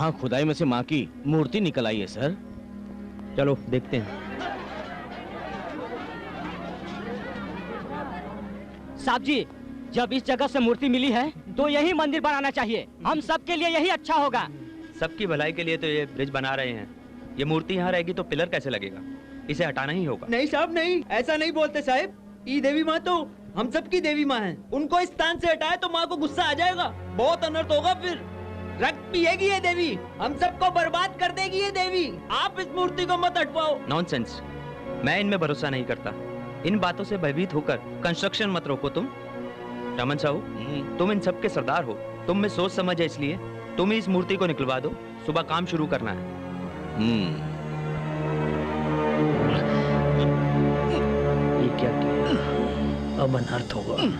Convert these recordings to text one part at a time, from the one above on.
यहाँ खुदाई में से माँ की मूर्ति निकल आई है सर। चलो देखते हैं। साहब जी, जब इस जगह से मूर्ति मिली है तो यही मंदिर बनाना चाहिए। हम सब के लिए यही अच्छा होगा। सबकी भलाई के लिए तो ये ब्रिज बना रहे हैं। ये मूर्ति यहाँ रहेगी तो पिलर कैसे लगेगा? इसे हटाना ही होगा। नहीं साहब नहीं, ऐसा नहीं बोलते साहब। ये देवी माँ तो हम सबकी देवी माँ है। उनको इस स्थान से हटाए तो माँ को गुस्सा आ जाएगा, बहुत अनर्थ होगा। फिर रक्त पिएगी ये देवी, हम सबको बर्बाद कर देगी ये देवी। आप इस मूर्ति को मत हटवाओ। नॉनसेंस, मैं इनमें भरोसा नहीं करता। इन बातों से भयभीत होकर कंस्ट्रक्शन मत रोको तुम। रमन साहू, तुम इन सब के सरदार हो, तुम में सोच समझ है, इसलिए तुम इस मूर्ति को निकलवा दो। सुबह काम शुरू करना है। ये क्या किया? अब अनर्थ होगा।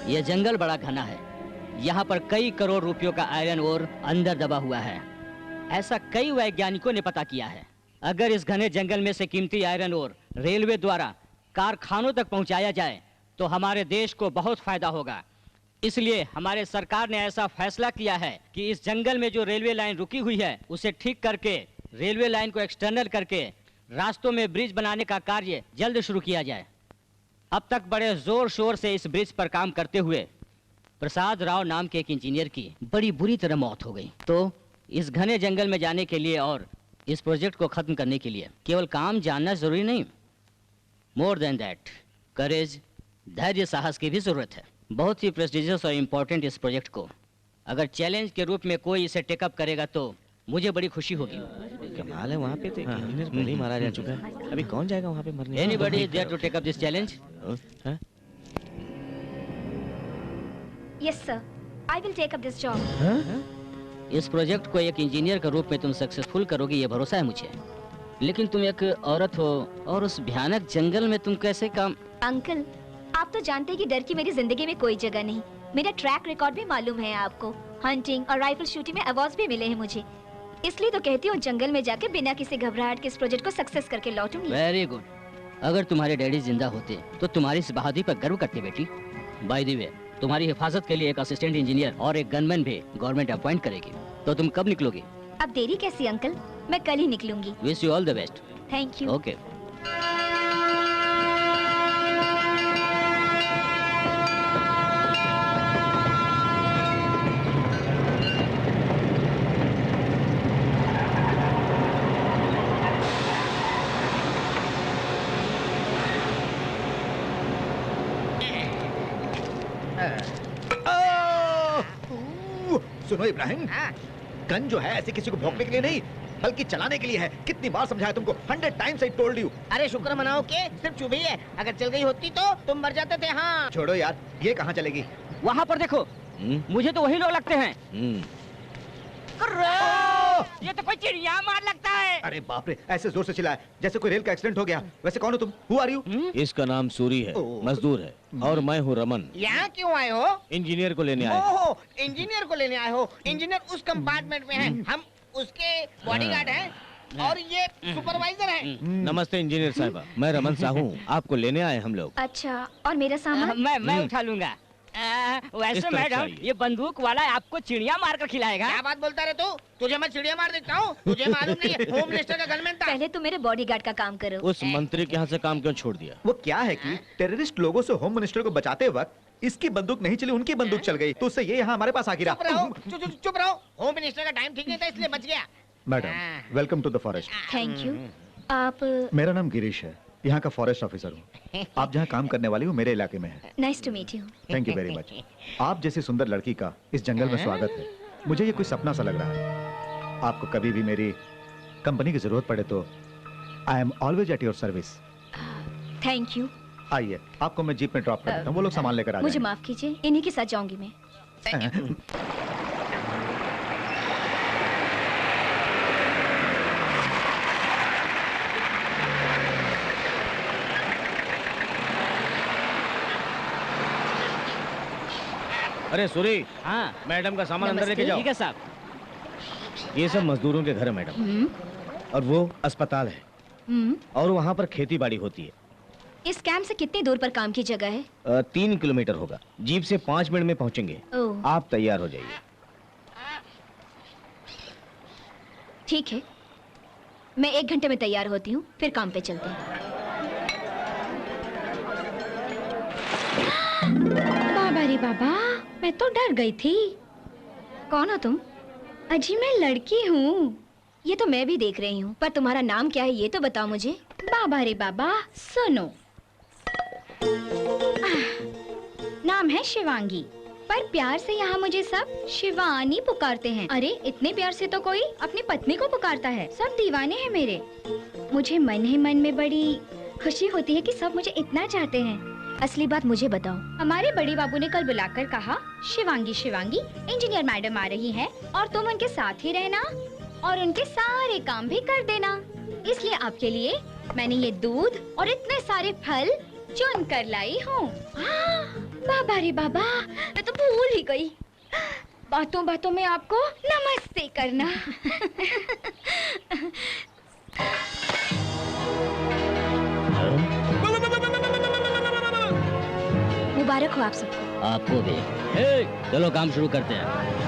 ये जंगल बड़ा घना है। यहाँ पर कई करोड़ रुपयों का आयरन ओर अंदर दबा हुआ है। ऐसा कई वैज्ञानिकों ने पता किया है। अगर इस घने जंगल में से कीमती आयरन ओर रेलवे द्वारा कारखानों तक पहुँचाया जाए तो हमारे देश को बहुत फायदा होगा। इसलिए हमारे सरकार ने ऐसा फैसला किया है कि इस जंगल में जो रेलवे लाइन रुकी हुई है उसे ठीक करके रेलवे लाइन को एक्सटर्नल करके रास्तों में ब्रिज बनाने का कार्य जल्द शुरू किया जाए। अब तक बड़े जोर शोर से इस ब्रिज पर काम करते हुए प्रसाद राव नाम के एक इंजीनियर की बड़ी बुरी तरह मौत हो गई। तो इस घने जंगल में जाने के लिए और इस प्रोजेक्ट को खत्म करने के लिए केवल काम जानना जरूरी नहीं, मोर देन दैट करेज, धैर्य, साहस की भी जरूरत है। बहुत ही प्रेस्टिजियस और इम्पोर्टेंट इस प्रोजेक्ट को अगर चैलेंज के रूप में कोई इसे टेकअप करेगा तो मुझे बड़ी खुशी होगी। कमाल है, वहाँ पे तो इंजीनियर पहले ही मारा जा चुका है। अभी कौन जाएगा वहाँ पे मरने? Anybody there to take up this challenge? Yes sir, I will take up this job. इस प्रोजेक्ट को एक इंजीनियर के रूप में तुम सक्सेसफुल करोगी, ये भरोसा है मुझे। लेकिन तुम एक औरत हो और उस भयानक जंगल में तुम कैसे काम? अंकल, आप तो जानते हैं कि डर की मेरी जिंदगी में कोई जगह नहीं। मेरा ट्रैक रिकॉर्ड भी मालूम है आपको। हंटिंग और राइफल शूटिंग में अवार्ड्स भी मिले हैं मुझे। इसलिए तो कहती हूँ जंगल में जाकर बिना किसी घबराहट के इस प्रोजेक्ट को सक्सेस करके लौटूंगी। Very good. अगर तुम्हारे डैडी जिंदा होते तो तुम्हारी इस बहादुरी पर गर्व करते बेटी। बाय द वे, तुम्हारी हिफाजत के लिए एक असिस्टेंट इंजीनियर और एक गनमैन भी गवर्नमेंट अपॉइंट करेगी। तो तुम कब निकलोगी? अब देरी कैसी अंकल, मैं कल ही निकलूंगी। Wish you all the best. Thank you. Okay. सुनो इब्राहिम, गन जो है ऐसे किसी को भौंकने के लिए नहीं बल्कि चलाने के लिए है। कितनी बार समझाया तुमको? 100 टाइम्स आई टोल्ड यू। अरे शुक्र मनाओ के सिर्फ चुभी है, अगर चल गई होती तो तुम मर जाते थे। हाँ छोड़ो यार, ये कहाँ चलेगी? वहाँ पर देखो, मुझे तो वही लोग लगते हैं। ये तो कोई चिड़िया मार लगता है। अरे बाप रे, ऐसे जोर से चिल्लाए जैसे कोई रेल का एक्सीडेंट हो गया। वैसे कौन हो तुम? Who are you? इसका नाम सूरी है, मजदूर है, और मैं हूँ रमन। यहाँ क्यों आए हो? इंजीनियर को लेने आए। ओहो, इंजीनियर को लेने आए हो। इंजीनियर उस कंपार्टमेंट में है, हम उसके बॉडीगार्ड हैं और ये सुपरवाइजर है। नमस्ते इंजीनियर साहिबा, मैं रमन साहू, आपको लेने आए हम लोग। अच्छा, और मेरा सामान? मैं उठा लूंगा। वैसे मैडम ये बंदूक वाला आपको चिड़िया मारकर खिलाएगा। क्या बात बोलता रे तू? तुझे मैं चिड़िया मार देता हूँ? तुझे मालूम नहीं है होम मिनिस्टर का गनमैन था। पहले तुम मेरे बॉडीगार्ड का काम करो। उस मंत्री के यहाँ से काम क्यों छोड़ दिया? वो क्या है कि टेररिस्ट लोगों से होम मिनिस्टर को बचाते वक्त इसकी बंदूक नहीं चली, उनकी बंदूक चल गई, तो उससे ये यहाँ हमारे पास आ गिरा। चुप रहो। होम मिनिस्टर का टाइम ठीक नहीं था इसलिए बच गया। Madam welcome to the forest. Thank you. आप मेरा नाम गिरीश है, यहाँ का फॉरेस्ट ऑफिसर हूँ। आप जहाँ काम करने वाली हो मेरे इलाके में है। Nice to meet you. Thank you very much. आप जैसी सुंदर लड़की का इस जंगल में स्वागत है। मुझे ये कोई सपना सा लग रहा है। आपको कभी भी मेरी कंपनी की जरूरत पड़े तो I am always at your service. Thank you. आइए, आपको मैं जीप में ड्रॉप कर देता हूँ, वो लोग सामान लेकर आ मुझे जाएंगे। माफ कीजिए, इन्हीं के साथ जाऊंगी मैं। अरे सूरी, हाँ मैडम का सामान अंदर लेके नमस्ते। जाओ। ठीक है साहब। ये सब मजदूरों के घर है मैडम, और वो अस्पताल है, और वहाँ पर खेती बाड़ी होती है। इस कैंप से कितनी दूर पर काम की जगह है? 3 किलोमीटर होगा। जीप से 5 मिनट में पहुँचेंगे। ओह, आप तैयार हो जाइए। ठीक है, मैं 1 घंटे में तैयार होती हूँ, फिर काम पे चलते हैं। बाबा रे बाबा, मैं तो डर गई थी। कौन हो तुम? अजी मैं लड़की हूँ। ये तो मैं भी देख रही हूँ, पर तुम्हारा नाम क्या है ये तो बताओ मुझे। बाबा रे बाबा, सुनो। नाम है शिवांगी, पर प्यार से यहाँ मुझे सब शिवानी पुकारते हैं। अरे इतने प्यार से तो कोई अपनी पत्नी को पुकारता है। सब दीवाने हैं मेरे। मुझे मन ही मन में बड़ी खुशी होती है कि सब मुझे इतना चाहते हैं। असली बात मुझे बताओ। हमारे बड़े बाबू ने कल बुलाकर कहा, शिवांगी शिवांगी इंजीनियर मैडम आ रही है और तुम उनके साथ ही रहना और उनके सारे काम भी कर देना। इसलिए आपके लिए मैंने ये दूध और इतने सारे फल चुन कर लाई हूँ। बाबा रे बाबा, मैं तो भूल ही गई। बातों बातों में आपको नमस्ते करना। मुबारक हो आप सबको। आपको भी। चलो काम शुरू करते हैं।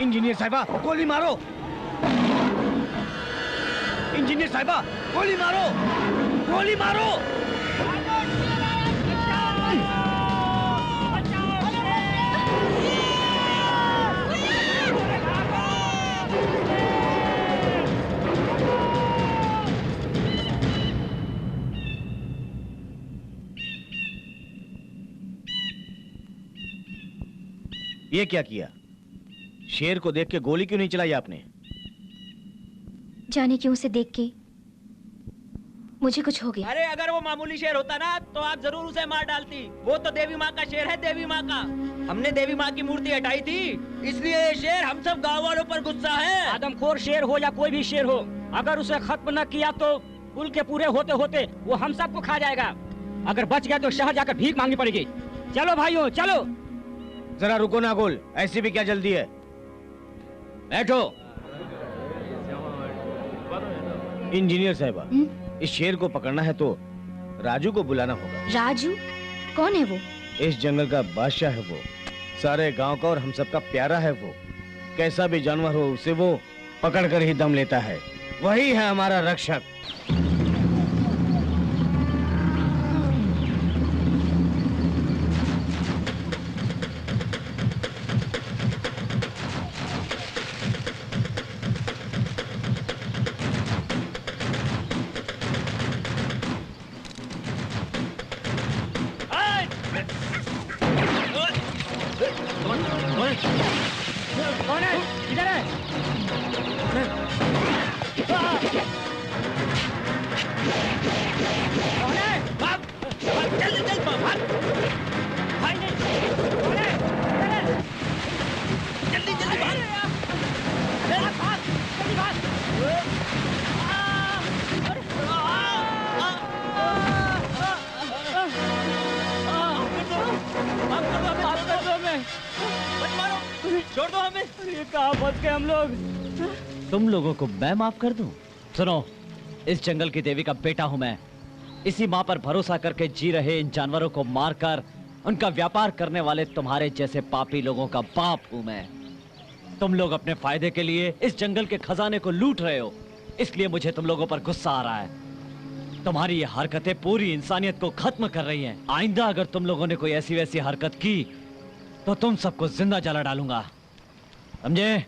इंजीनियर साहिबा गोली मारो। इंजीनियर साहिबा गोली मारो, गोली मारो। ये क्या किया? शेर को देख के गोली क्यों नहीं चलाई आपने? जाने क्यों उसे देख के मुझे कुछ हो गया। अरे अगर वो मामूली शेर होता ना तो आप जरूर उसे मार डालती। वो तो देवी माँ का शेर है, देवी माँ का। हमने देवी माँ की मूर्ति हटाई थी, इसलिए ये शेर हम सब गाँव वालों पर गुस्सा है। आदमखोर शेर हो या कोई भी शेर हो, अगर उसे खत्म न किया तो कुल के पूरे होते होते वो हम सबको खा जाएगा। अगर बच गया तो शहर जाकर भीख मांगनी पड़ेगी। चलो भाइयों चलो। जरा रुको ना गोल, ऐसी भी क्या जल्दी है? बैठो। इंजीनियर साहिबा, इस शेर को पकड़ना है तो राजू को बुलाना होगा। राजू? कौन है वो? इस जंगल का बादशाह है वो, सारे गांव का और हम सबका प्यारा है वो। कैसा भी जानवर हो उसे वो पकड़कर ही दम लेता है। वही है हमारा रक्षक। कौन है? इधर है। कौन है? भाग, भाग, जल्दी चल भाग। भाई नहीं। कौन है? इधर है। जल्दी जल्दी भाग। भाग, भाग, जल्दी भाग। छोड़ दो हमें। ये कहाँ फंस गए हम लोग? तुम लोगों को मैं माफ कर दूं? सुनो, इस जंगल की देवी का बेटा हूं मैं। इसी माँ पर भरोसा करके जी रहे इन जानवरों को मारकर उनका व्यापार करने वाले तुम्हारे जैसे पापी लोगों का बाप हूं मैं। तुम लोग अपने फायदे के लिए इस जंगल के खजाने को लूट रहे हो, इसलिए मुझे तुम लोगों पर गुस्सा आ रहा है। तुम्हारी ये हरकतें पूरी इंसानियत को खत्म कर रही हैं। आइंदा अगर तुम लोगों ने कोई ऐसी वैसी हरकत की तो तुम सबको जिंदा जला डालूंगा, समझे?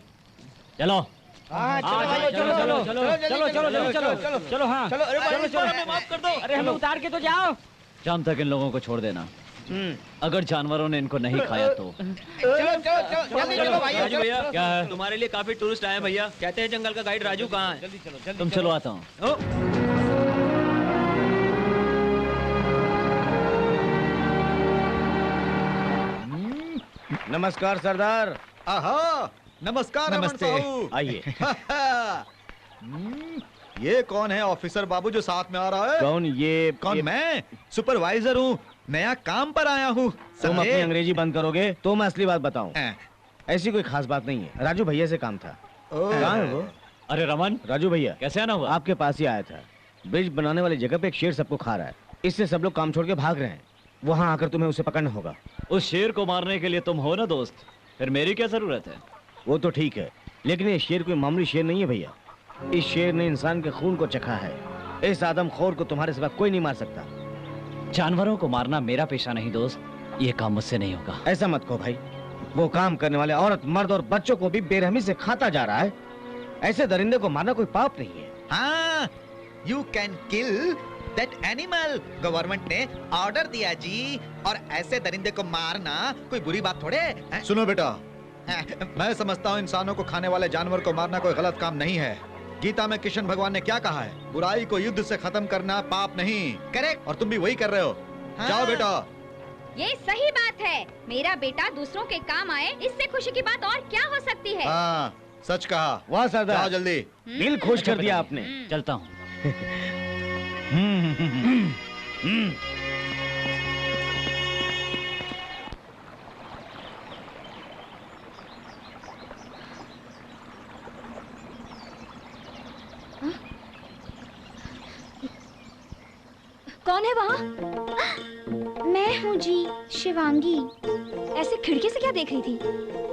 चलो। हाँ, चलो चलो चलो चलो चलो चलो चलो चलो। हाँ चलो। अरे भाई, इस बार हमें माफ कर दो। अरे हमें उतार के तो जाओ। शाम तक इन लोगों को छोड़ देना। अगर जानवरों ने इनको नहीं खाया तो। चलो जल्दी चलो भाई। राजू भैया, क्या है? तुम्हारे लिए काफी टूरिस्ट आए हैं भैया। कहते हैं जंगल का गाइड राजू कहाँ है? तुम चलो, आता हूँ। नमस्कार सरदार। आहा, नमस्कार। नमस्ते। रमन साहू। आइए। ये कौन है ऑफिसर बाबू जो साथ में आ रहा है? कौन ये? कौन? मैं सुपरवाइजर हूँ, नया काम पर आया हूँ। तुम अपनी अंग्रेजी बंद करोगे तो मैं असली बात बताऊं। हैं। ऐसी कोई खास बात नहीं है। राजू भैया से काम था। कहाँ है वो? अरे रमन, राजू भैया कैसे आना हुआ? आपके पास ही आया था। ब्रिज बनाने वाली जगह पे एक शेर सबको खा रहा है, इससे सब लोग काम छोड़ के भाग रहे हैं। वहाँ आकर तुम्हें उसे पकड़ना होगा। उस शेर को मारने के लिए तुम हो ना दोस्त, फिर मेरी क्या जरूरत है? वो तो ठीक है, लेकिन ये शेर कोई मामूली शेर नहीं है भैया। इस शेर ने इंसान के खून को चखा है। इस आदमखोर को तुम्हारे सिवा कोई नहीं मार सकता। जानवरों को मारना मेरा पेशा नहीं दोस्त, ये काम मुझसे नहीं होगा। ऐसा मत कहो भाई, वो काम करने वाले औरत, मर्द और बच्चों को भी बेरहमी से खाता जा रहा है। ऐसे दरिंदे को मारना कोई पाप नहीं है। हाँ, you can kill that animal. Government ने ऑर्डर दिया जी, और ऐसे दरिंदे को मारना कोई बुरी बात थोड़े है? सुनो बेटा, मैं समझता हूँ इंसानों को खाने वाले जानवर को मारना कोई गलत काम नहीं है। गीता में कृष्ण भगवान ने क्या कहा है? बुराई को युद्ध से खत्म करना पाप नहीं। करेक्ट। और तुम भी वही कर रहे हो। हाँ। जाओ बेटा। ये सही बात है। मेरा बेटा दूसरों के काम आए, इससे खुशी की बात और क्या हो सकती है? हाँ, सच कहा। वाह सरदार, जाओ जल्दी। दिल खुश कर दिया आपने। चलता हूँ। है वहाँ? मैं हूँ जी, शिवांगी। ऐसे खिड़की से क्या देख रही थी?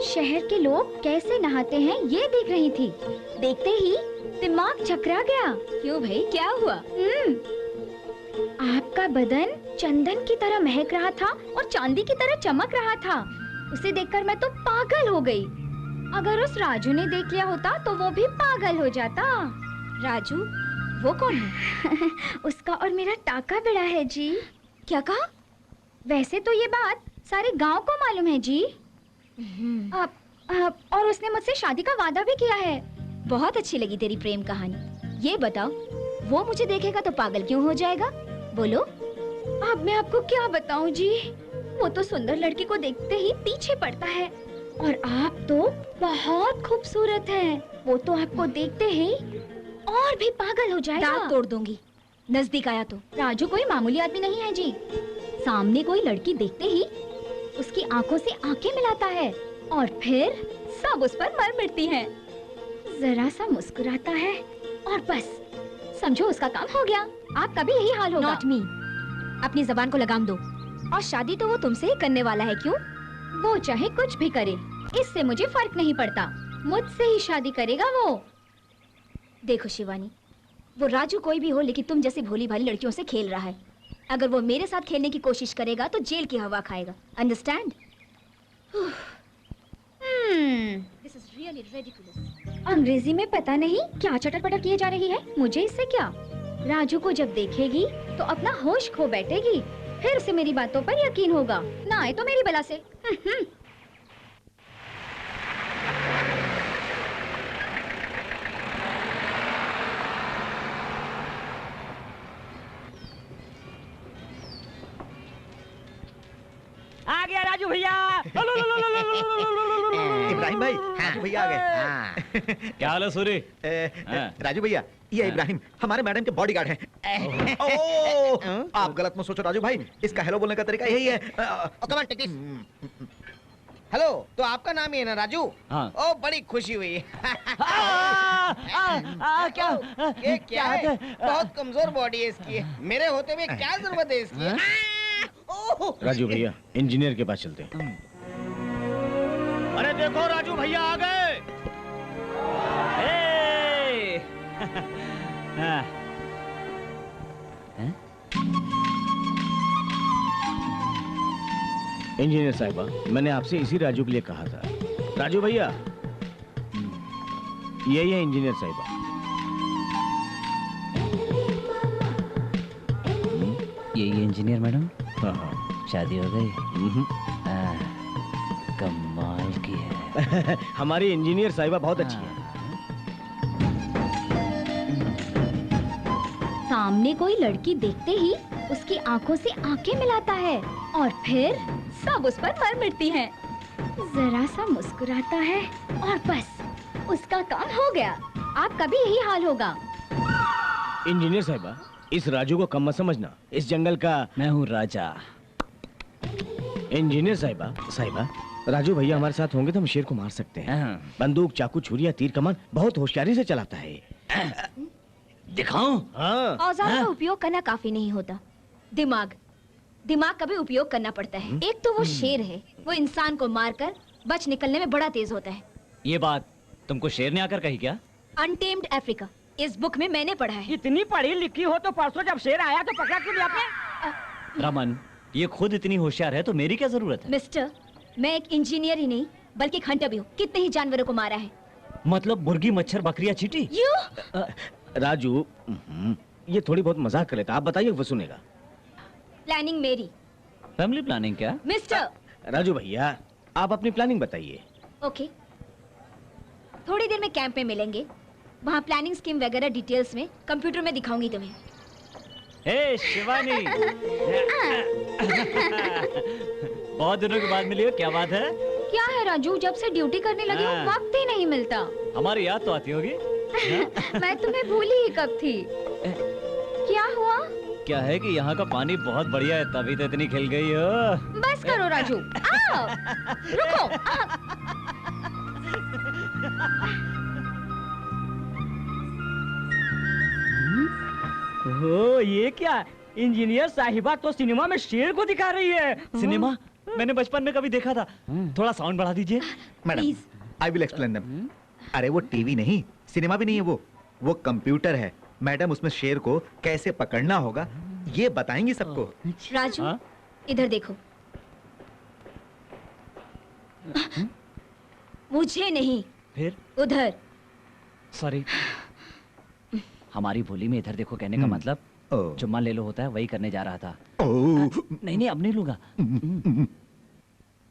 शहर के लोग कैसे नहाते हैं ये देख रही थी। देखते ही दिमाग चकरा गया। क्यों भाई, क्या हुआ? आपका बदन चंदन की तरह महक रहा था और चांदी की तरह चमक रहा था। उसे देखकर मैं तो पागल हो गई। अगर उस राजू ने देख लिया होता तो वो भी पागल हो जाता। राजू? वो कौन है? उसका और मेरा टाका बिड़ा है जी। क्या कहा? वैसे तो ये बात सारे गांव को मालूम है जी। और उसने मुझसे शादी का वादा भी किया है। बहुत अच्छी लगी तेरी प्रेम कहानी। ये बताओ, वो मुझे देखेगा तो पागल क्यों हो जाएगा? बोलो। अब मैं आपको क्या बताऊं जी। वो तो सुंदर लड़की को देखते ही पीछे पड़ता है और आप तो बहुत खूबसूरत हैं। वो तो आपको देखते ही और भी पागल हो जाएगा। दांत तोड़ दूंगी नजदीक आया तो। राजू कोई मामूली आदमी नहीं है जी। सामने कोई लड़की देखते ही उसकी आंखों से आंखें मिलाता है और फिर सब उस पर मर मिटती हैं। जरा सा मुस्कुराता है और बस समझो उसका काम हो गया। आपका भी यही हाल होगा। Not me। अपनी जबान को लगाम दो। और शादी तो वो तुमसे ही करने वाला है। क्यों? वो चाहे कुछ भी करे, इससे मुझे फर्क नहीं पड़ता। मुझसे ही शादी करेगा वो। देखो शिवानी, वो राजू कोई भी हो, लेकिन तुम जैसी भोली भाली लड़कियों से खेल रहा है। अगर वो मेरे साथ खेलने की कोशिश करेगा तो जेल की हवा खाएगा। Understand? This is really ridiculous। अंग्रेजी में पता नहीं क्या चटर पटर किए जा रही है। मुझे इससे क्या? राजू को जब देखेगी तो अपना होश खो बैठेगी। फिर उसे मेरी बातों पर यकीन होगा, ना आए तो मेरी बला से। आ गया राजू भैया। इब्राहिम भाई, राजू भैया आ गए। क्या हाल है सूरी? राजू भैया, ये इब्राहिम हमारे मैडम के बॉडीगार्ड हैं। आप गलत मत सोचो राजू भाई, इसका हेलो बोलने का तरीका यही है। हेलो, तो आपका नाम ही है ना राजू? हाँ। ओ, बड़ी खुशी हुई। क्या? ये क्या है? बहुत कमजोर बॉडी है इसकी। मेरे होते हुए क्या जरूरत है इसकी? राजू भैया, इंजीनियर के पास चलते हैं। अरे देखो राजू भैया आ गए। इंजीनियर साहिबा, मैंने आपसे इसी राजू के लिए कहा था। राजू भैया, यही है इंजीनियर साहिबा। यही इंजीनियर मैडम? हाँ हाँ। शादी हो गई? कमाल की है। हमारी इंजीनियर साहिबा बहुत अच्छी है। सामने कोई लड़की देखते ही उसकी आंखों से आंखें मिलाता है और फिर सब उस पर मर मिटती हैं। जरा सा मुस्कुराता है और बस उसका काम हो गया। आपका भी यही हाल होगा। इंजीनियर साहिबा, इस राजू को कम मत समझना। इस जंगल का मैं हूँ राजा। इंजीनियर साहिबा, राजू भैया हमारे साथ होंगे तो हम शेर को मार सकते हैं। बंदूक, चाकू, छुरिया, तीर कमान बहुत होशियारी से चलाता है। दिखाऊं? हाँ। औजारों का उपयोग करना काफी नहीं होता। दिमाग का भी उपयोग करना पड़ता है। एक तो वो शेर है, वो इंसान को मारकर बच निकलने में बड़ा तेज होता है। ये बात तुमको शेर ने आकर कही क्या? अनटेम्ड अफ्रीका, इस बुक में मैंने पढ़ा है। इतनी पढ़ी लिखी हो तो परसों जब शेर आया तो पकड़ा क्यों नहीं आपने? रमन, ये खुद इतनी होशियार है तो मेरी क्या जरूरत है? मिस्टर, मैं एक इंजीनियर ही नहीं बल्कि एक हंटर भी हूँ। कितने ही जानवरों को मारा है। मतलब मुर्गी, मच्छर, बकरियां, चींटी? राजू, ये थोड़ी बहुत मजाक कर लेता। आप बताइए, वो सुनेगा। प्लानिंग मेरी। फैमिली प्लानिंग क्या? मिस्टर राजू भैया, आप अपनी प्लानिंग बताइए। ओके, थोड़ी देर में कैंप में मिलेंगे। वहाँ प्लानिंग स्कीम वगैरह डिटेल्स में कंप्यूटर में दिखाऊंगी तुम्हें। हे शिवानी। बहुत दिनों के बाद मिली हो, क्या बात है? क्या है राजू, जब से ड्यूटी करने लगी हूँ वक्त ही नहीं मिलता। हमारी याद तो आती होगी। मैं तुम्हें भूली ही कब थी। क्या हुआ? क्या है कि यहाँ का पानी बहुत बढ़िया है, तभी तो इतनी खिल गई हो। बस करो राजू, आओ, रुको। ओ, ये क्या? इंजीनियर साहिबा तो सिनेमा में शेर को दिखा रही है। सिनेमा मैंने बचपन में कभी देखा था। थोड़ा साउंड बढ़ा दीजिए। Madam, I will explain them. अरे वो टीवी नहीं, सिनेमा भी नहीं है, वो कंप्यूटर है। मैडम, उसमें शेर को कैसे पकड़ना होगा ये बताएंगी सबको। राजू, इधर देखो। मुझे नहीं, फिर उधर। सॉरी, हमारी बोली में इधर देखो कहने का मतलब चुम्मा ले लो होता है, वही करने जा रहा था। नहीं, अब नहीं लूंगा।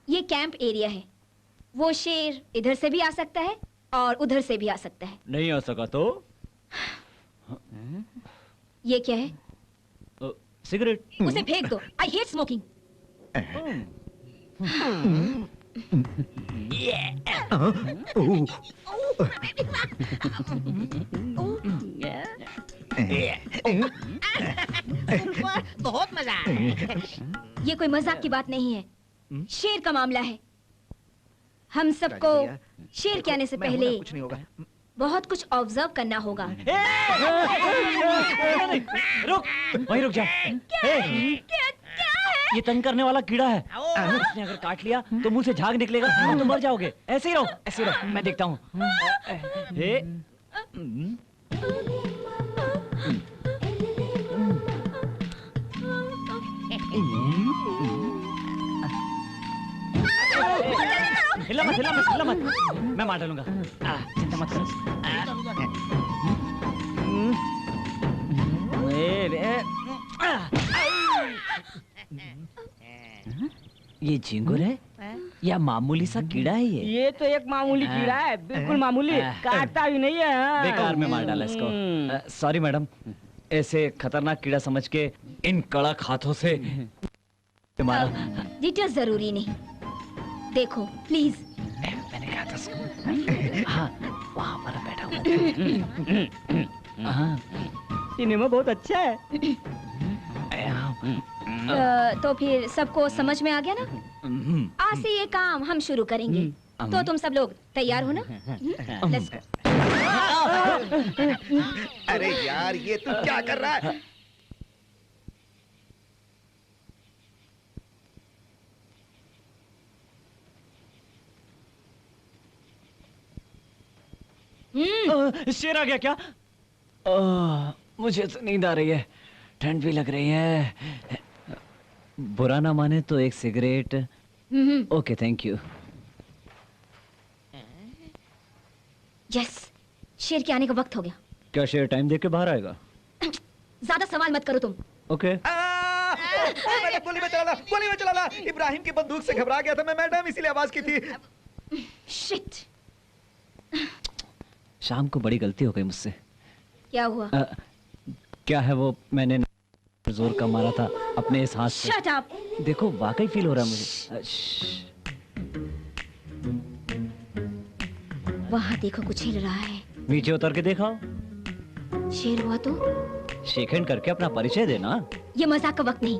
ये कैंप एरिया है। वो शेर इधर से भी आ सकता है और उधर से भी आ सकता है। नहीं आ सका तो ये क्या है? सिगरेट। उसे फेंक दो। I hate smoking. बहुत मजा आ रहा है। ये कोई मजाक की बात नहीं है, शेर का मामला है। हम सबको शेर के आने से पहले कुछ नहीं होगा। बहुत कुछ ऑब्जर्व करना होगा। रुक, वहीं रुक जा। क्या है? ये तंग करने वाला कीड़ा है। इसने अगर काट लिया तो मुंह से झाग निकलेगा और तुम मर जाओगे। ऐसे ही रहो, ऐसे ही रहो, मैं देखता हूँ। हिला मत, हिला मत, हिला मत। मैं मार डालूंगा। चिंता मत करो। ये झिंगुर है या मामूली सा कीड़ा है? ये तो एक मामूली कीड़ा है, बिल्कुल मामूली, काटता भी नहीं है। बेकार में मार डाला इसको। सॉरी मैडम, ऐसे खतरनाक कीड़ा समझ के इन कड़क हाथों से मारा। डिटेल्स जरूरी नहीं, देखो प्लीज। मैंने कहा था। हाँ, वहाँ पर बैठा हुआ। हाँ, सिनेमा बहुत अच्छा है। तो फिर सबको समझ में आ गया ना? आज से ये काम हम शुरू करेंगे। तो तुम सब लोग तैयार हो ना? Let's go. अरे यार, ये तू क्या कर रहा है? शेर आ गया क्या? मुझे तो नींद आ रही है, ठंड भी लग रही है। बुरा ना माने तो एक cigarette. Okay, thank you. Yes, शेर के आने का वक्त हो गया। क्या शेर टाइम देख के बाहर आएगा? ज्यादा सवाल मत करो तुम। ओके। मैंने गोली में चला। इब्राहिम की बंदूक से घबरा गया था मैं मैडम, इसीलिए आवाज की थी। शिट। शाम को बड़ी गलती हो गई मुझसे। क्या हुआ? क्या है वो, मैंने जोर का मारा था अपने इस हाथ से। Shut up. देखो वाकई फील हो रहा है मुझे। वहाँ देखो, कुछ हिल रहा है। नीचे उतर के देखा। शेर हुआ तो शेक हैंड करके अपना परिचय देना। ये मजाक का वक्त नहीं।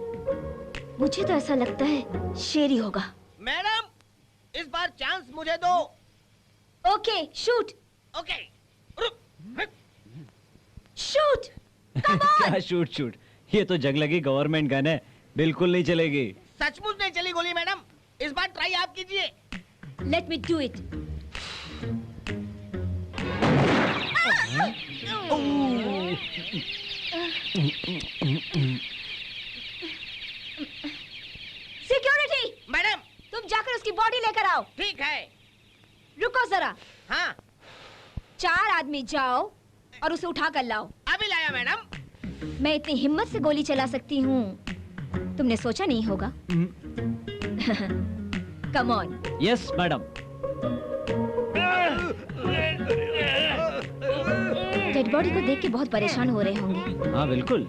मुझे तो ऐसा लगता है शेर ही होगा। मैडम, इस बार चांस मुझे दो। Okay, shoot. Okay, shoot. क्या शूट शूट? ये तो जंग लगी गवर्नमेंट गन है, बिल्कुल नहीं चलेगी। सचमुच नहीं चली गोली मैडम, इस बार ट्राई आप कीजिए। Let me do it. Security madam, तुम जाकर उसकी बॉडी लेकर आओ। ठीक है। रुको जरा। हाँ, 4 आदमी जाओ और उसे उठा कर लाओ। अभी लाया मैडम। मैं इतनी हिम्मत से गोली चला सकती हूँ, तुमने सोचा नहीं होगा। Come on. Yes madam. Dead body को देख के बहुत परेशान हो रहे होंगे। हाँ बिल्कुल।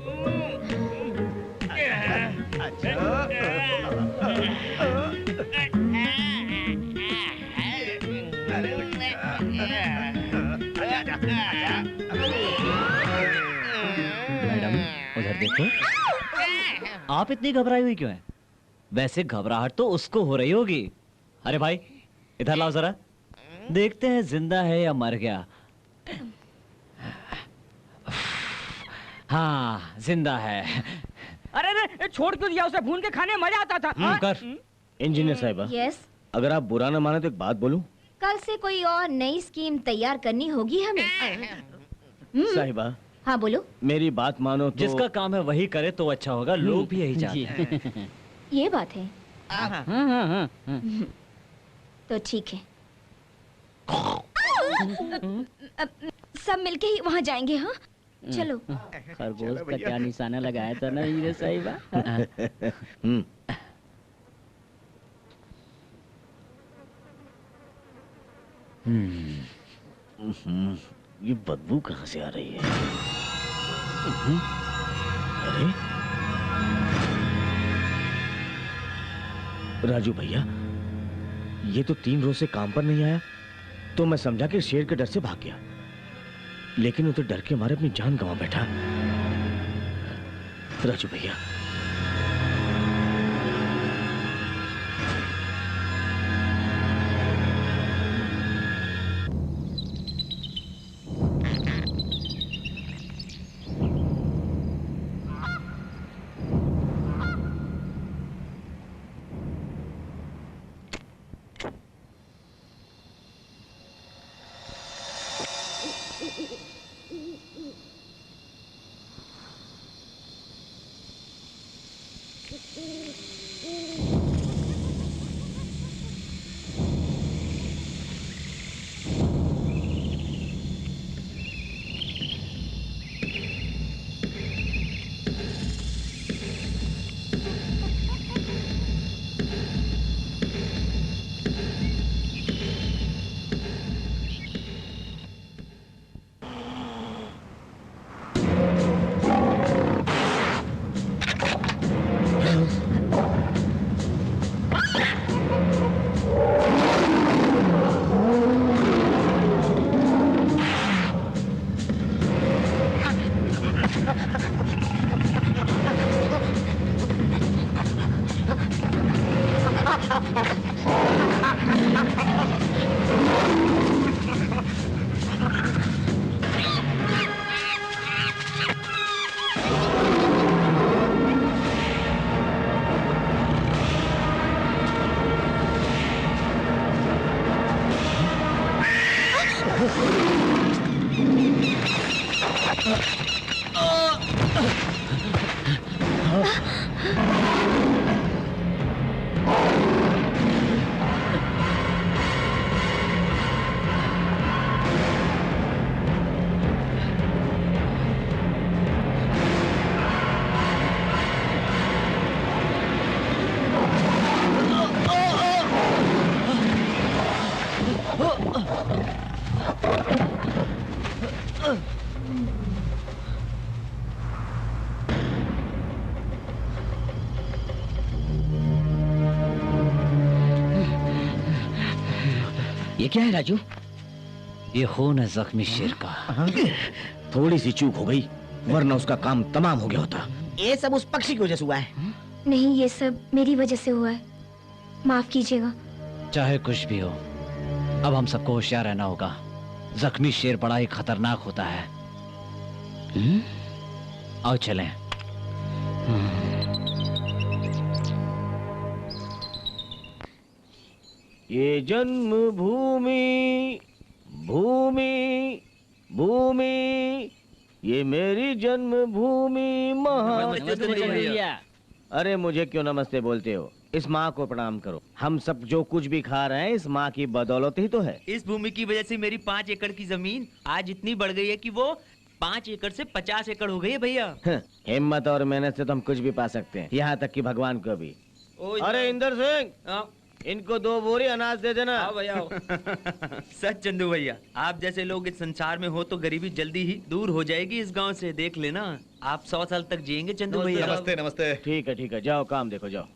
मैडम उधर देखो। आप इतनी घबराई हुई क्यों हैं? वैसे घबराहट तो उसको हो रही होगी। अरे भाई इधर लाओ जरा, देखते हैं जिंदा है या मर गया। हाँ जिंदा है। तुमने छोड़ क्यों दिया उसे? भून के खाने में मजा आता था। कर। इंजीनियर साहिबा, यस, अगर आप बुरा ना माने तो एक बात बोलूं? कल से कोई और नई स्कीम तैयार करनी होगी हमें। साहिबा, हाँ बोलो। मेरी बात मानो तो जिसका काम है वही करे तो अच्छा होगा, लोग भी यही चाहते हैं। ये बात है। तो ठीक है, सब मिलके ही वहाँ जाएंगे। हाँ चलो। खरगोश का क्या निशाना लगाया था ना हीरे साहिबा। ये बदबू कहाँ से आ रही है? अरे राजू भैया, ये तो 3 रोज से काम पर नहीं आया, तो मैं समझा कि शेर के डर से भाग गया, लेकिन वो तो डर के मारे अपनी जान गंवा बैठा। राजू भैया, ये क्या है राजू? ये खून है जख्मी शेर का। थोड़ी सी चूक हो गई, वरना उसका काम तमाम हो गया होता। ये सब उस पक्षी की वजह से हुआ है। नहीं, ये सब मेरी वजह से हुआ है, माफ कीजिएगा। चाहे कुछ भी हो, अब हम सबको होशियार रहना होगा। जख्मी शेर बड़ा ही खतरनाक होता है। आओ चलें। ये जन्मभूमि भूमि भूमि, ये मेरी जन्मभूमि महा। अरे मुझे क्यों नमस्ते बोलते हो? इस माँ को प्रणाम करो। हम सब जो कुछ भी खा रहे हैं इस माँ की बदौलत ही तो है। इस भूमि की वजह से मेरी 5 एकड़ की जमीन आज इतनी बढ़ गई है कि वो 5 एकड़ से 50 एकड़ हो गई है भैया। हिम्मत और मेहनत से तो हम कुछ भी पा सकते हैं, यहाँ तक कि भगवान को भी। अरे इंदर सिंह, इनको 2 बोरी अनाज दे देना। हाँ भैया। सच चंदू भैया, आप जैसे लोग इस संसार में हो तो गरीबी जल्दी ही दूर हो जाएगी इस गांव से। देख लेना, आप 100 साल तक जिएंगे चंदू भैया। नमस्ते नमस्ते। ठीक है, जाओ काम देखो जाओ।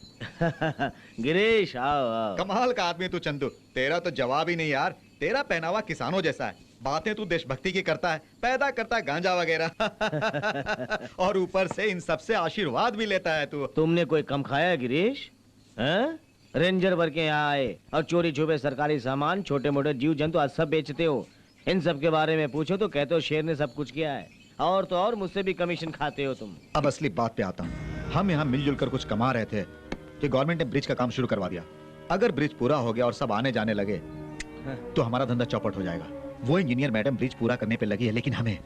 गिरीश आओ आओ। कमाल का आदमी तू चंदू, तेरा तो जवाब ही नहीं यार। तेरा पहनावा किसानों जैसा है, बातें तू देशभक्ति की करता है, पैदा करता है गांजा वगैरह और ऊपर से इन सब से आशीर्वाद भी लेता है तू। तुमने कोई कम खाया है गिरीश? हैं? रेंजर वर्ग के यहाँ आए और चोरी छुपे सरकारी सामान, छोटे मोटे जीव जंतु आज सब बेचते हो। इन सब के बारे में पूछो तो कहते हो शेर ने सब कुछ किया है, और तो और मुझसे भी कमीशन खाते हो तुम। अब असली बात पे आता हूँ। हम यहाँ मिलजुल कर कुछ कमा रहे थे कि गवर्नमेंट ने ब्रिज का काम शुरू करवा दिया। अगर ब्रिज पूरा हो गया और सब आने जाने लगे तो हमारा धंधा चौपट हो जाएगा। वो इंजीनियर मैडम ब्रिज पूरा करने पे लगी है, लेकिन हमें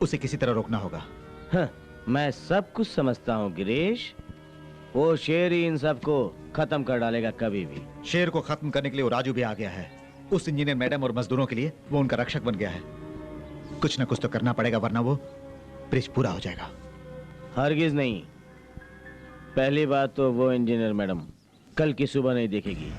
उसे किसी तरह रोकना होगा। हाँ, मैं सब कुछ समझता हूँ गिरीश। वो शेर ही इन सबको खत्म कर डालेगा कभी भी। शेर को खत्म करने के लिए वो राजू भी आ गया है। उस इंजीनियर मैडम और मजदूरों के लिए वो उनका रक्षक बन गया है। कुछ ना कुछ तो करना पड़ेगा, वरना वो ब्रिज पूरा हो जाएगा। हरगिज नहीं। पहली बात तो वो इंजीनियर मैडम कल की सुबह नहीं देखेगी।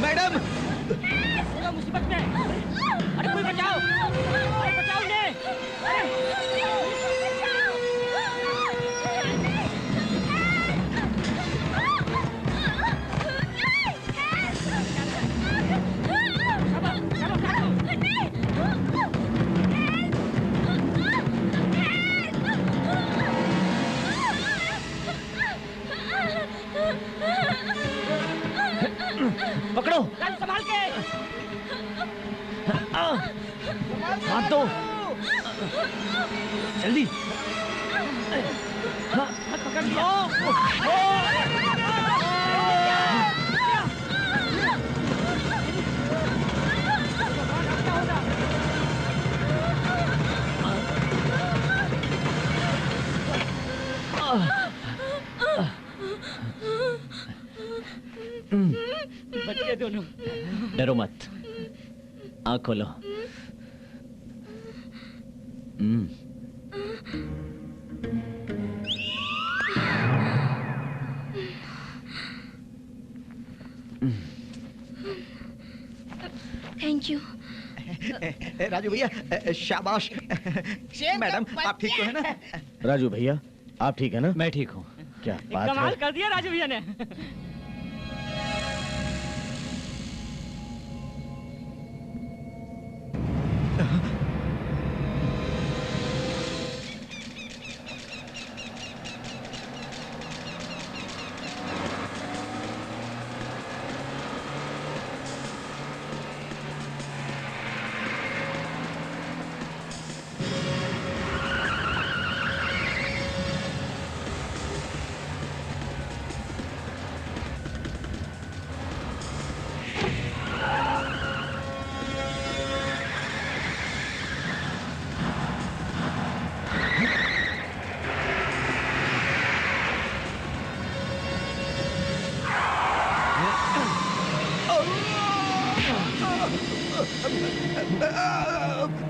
मैडम मुसीबत में। अरे कोई बचाओ, अरे बचाओ इन्हें। पकड़ो, संभाल के। हाथ दो, जल्दी। पकड़ लिया। बच गए दोनों। डरो मत, आँख खोलो। Thank you. राजू भैया, शाबाश। मैडम आप ठीक तो है ना? राजू भैया आप ठीक है ना? मैं ठीक हूँ। क्या बात है? कमाल कर दिया राजू भैया ने।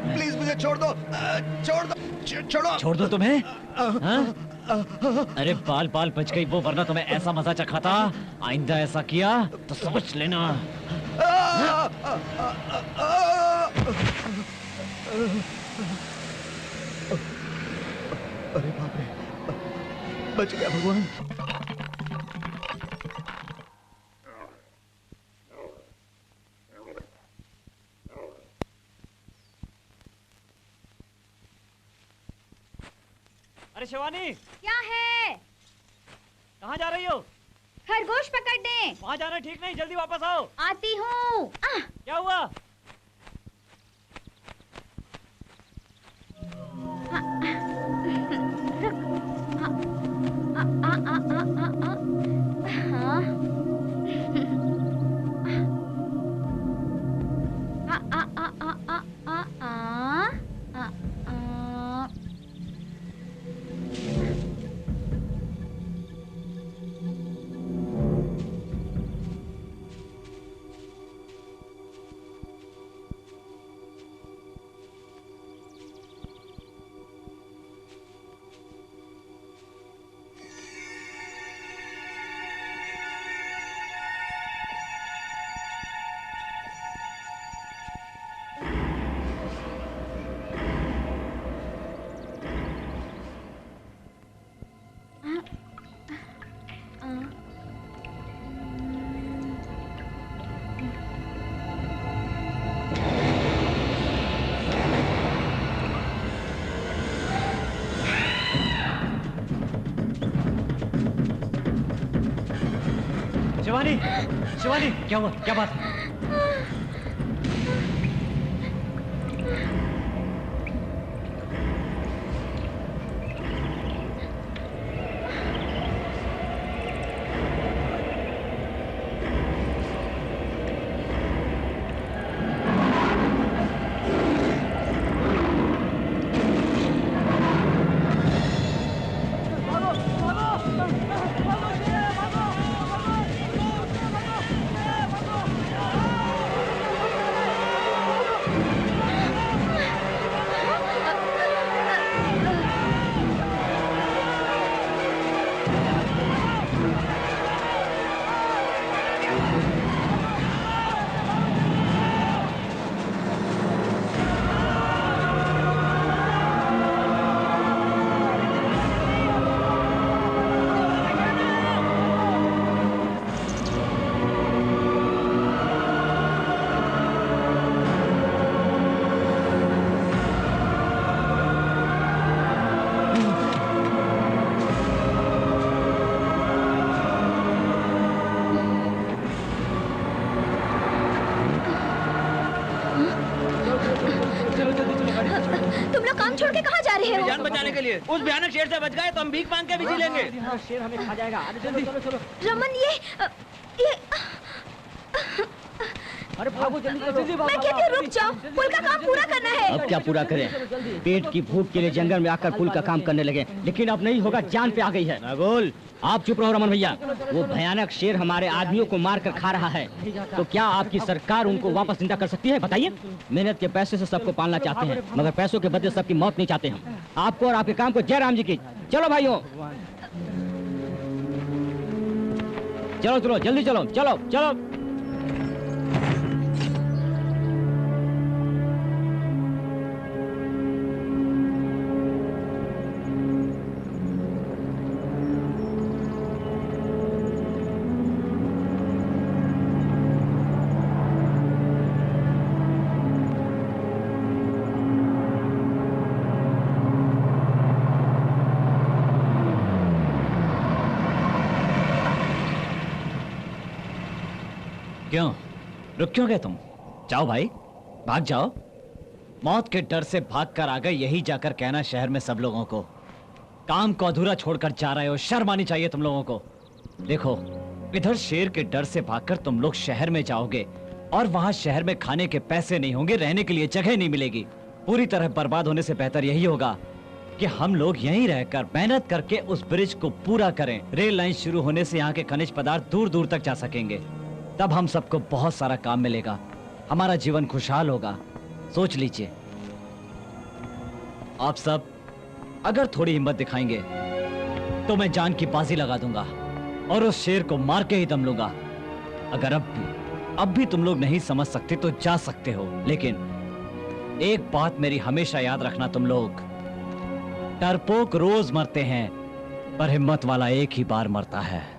प्लीज मुझे छोड़ दो, छोड़ दो, छोड़ो। छोड़ दो तुम्हें? हाँ? अरे बाल बाल बच गई वो, वरना तुम्हें ऐसा मजा चखाता। आइंदा ऐसा किया तो सोच लेना। अरे बाप रे, बच गया भगवान। अरे शिवानी, क्या है? कहाँ जा रही हो? खरगोश पकड़ने। वहाँ जाना ठीक नहीं, जल्दी वापस आओ। आती हूँ। क्या हुआ? शिवानी, शिवानी, क्या हुआ? क्या बात है? तुम लोग काम छोड़ के कहाँ जा रहे हो? जान बचाने के लिए। उस भयानक शेर से बच गए तो हम भीख मांग के भी जी लेंगे। शेर हमें खा जाएगा। जल्दी चलो चलो। रमन ये अरे भागो जल्दी जल्दी। मैं कहती हूँ रुक जाओ, पुल का काम पूरा करना है। अब क्या पूरा करें? पेट की भूख के लिए जंगल में आकर पुल का काम करने लगे, लेकिन अब नहीं होगा, जान पे आ गई है। नागोल, आप चुप रहो रमन भैया। वो भयानक शेर हमारे आदमियों को मार कर खा रहा है, तो क्या आपकी सरकार उनको वापस जिंदा कर सकती है? बताइए। मेहनत के पैसे से सबको पालना चाहते हैं, मगर पैसों के बदले सबकी मौत नहीं चाहते हम। आपको और आपके काम को जय राम जी की। चलो भाइयों, चलो चलो जल्दी चलो चलो चलो। क्यों रुक क्यों गए तुम? जाओ भाई, भाग जाओ। मौत के डर से भागकर आ गए, यही जाकर कहना शहर में सब लोगों को। काम को अधूरा छोड़कर जा रहे हो, शर्म आनी चाहिए तुम लोगों को। देखो, इधर शेर के डर से भागकर तुम लोग शहर में जाओगे और वहां शहर में खाने के पैसे नहीं होंगे, रहने के लिए जगह नहीं मिलेगी। पूरी तरह बर्बाद होने से बेहतर यही होगा कि हम लोग यहीं रहकर मेहनत करके उस ब्रिज को पूरा करें। रेल लाइन शुरू होने से यहाँ के खनिज पदार्थ दूर दूर तक जा सकेंगे, तब हम सबको बहुत सारा काम मिलेगा, हमारा जीवन खुशहाल होगा। सोच लीजिए। आप सब अगर थोड़ी हिम्मत दिखाएंगे तो मैं जान की बाजी लगा दूंगा और उस शेर को मार के ही दम लूंगा। अगर अब भी तुम लोग नहीं समझ सकते तो जा सकते हो, लेकिन एक बात मेरी हमेशा याद रखना तुम लोग, डरपोक रोज मरते हैं पर हिम्मत वाला एक ही बार मरता है।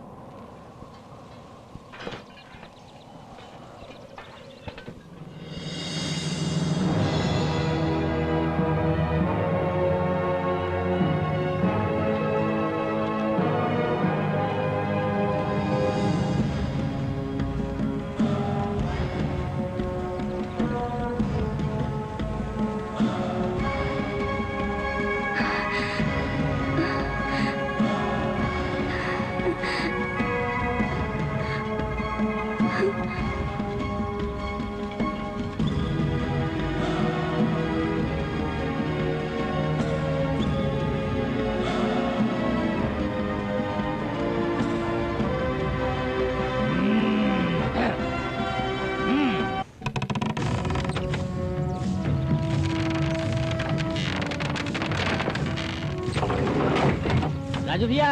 राजू भैया,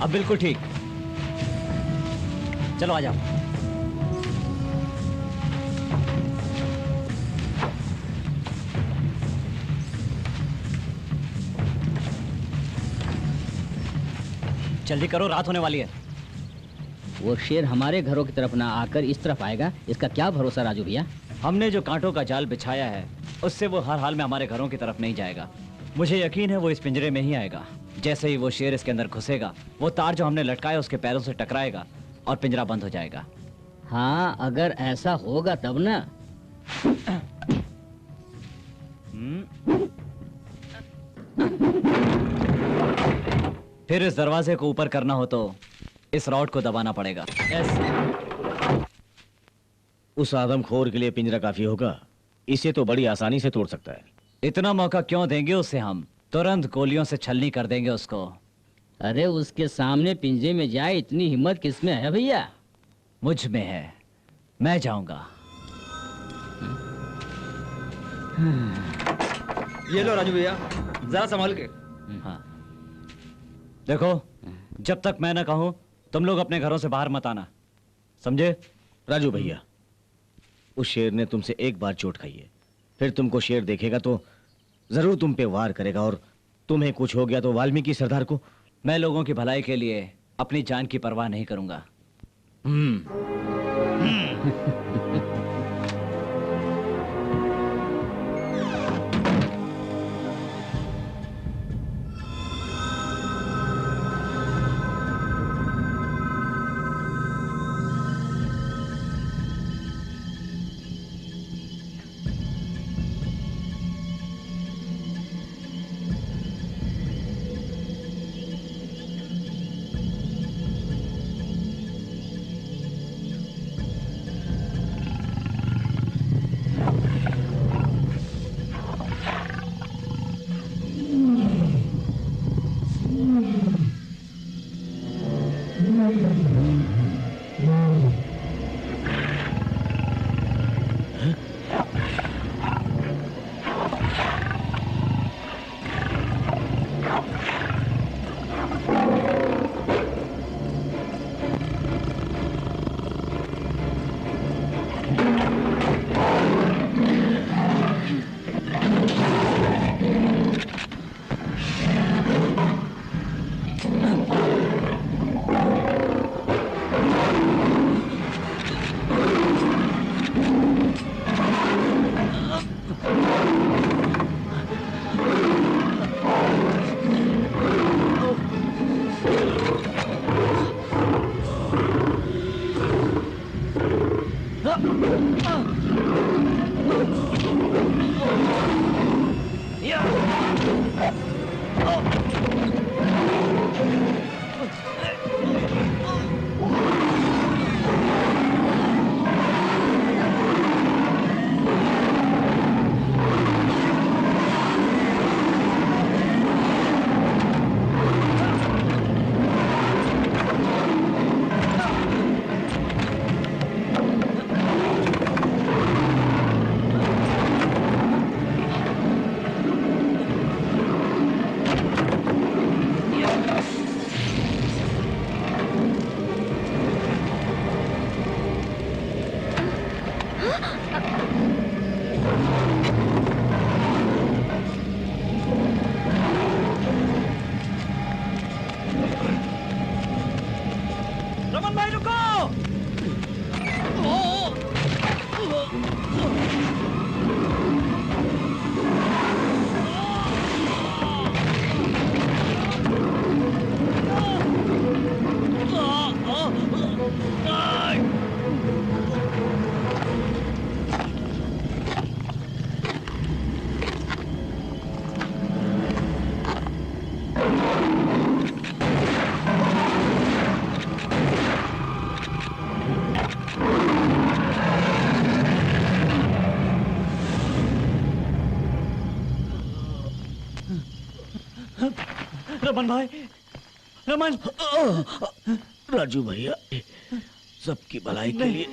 अब बिल्कुल ठीक। चलो आ जाओ। जल्दी करो, रात होने वाली है। वो शेर हमारे घरों की तरफ ना आकर इस तरफ आएगा, इसका क्या भरोसा राजू भैया? हमने जो कांटों का जाल बिछाया है उससे वो हर हाल में हमारे घरों की तरफ नहीं जाएगा। मुझे यकीन है वो इस पिंजरे में ही आएगा। जैसे ही वो शेर इसके अंदर घुसेगा, वो तार जो हमने लटकाया उसके पैरों से टकराएगा और पिंजरा बंद हो जाएगा। हाँ, अगर ऐसा होगा तब ना। फिर इस दरवाजे को ऊपर करना हो तो इस रॉड को दबाना पड़ेगा। उस आदमखोर के लिए पिंजरा काफी होगा, इसे तो बड़ी आसानी से तोड़ सकता है। इतना मौका क्यों देंगे उसे, हम तुरंत गोलियों से छलनी कर देंगे उसको। अरे उसके सामने पिंजरे में जाए इतनी हिम्मत किसमें है भैया? मुझ में है, मैं जाऊंगा। ये लो राजू भैया, जरा संभाल के। हाँ देखो, जब तक मैं ना कहूं तुम लोग अपने घरों से बाहर मत आना, समझे? राजू भैया, उस शेर ने तुमसे एक बार चोट खाई है, फिर तुमको शेर देखेगा तो जरूर तुम पे वार करेगा, और तुम्हें कुछ हो गया तो वाल्मीकि सरदार को। मैं लोगों की भलाई के लिए अपनी जान की परवाह नहीं करूंगा। रमन भाई, रमन। राजू भैया, सबकी भलाई के लिए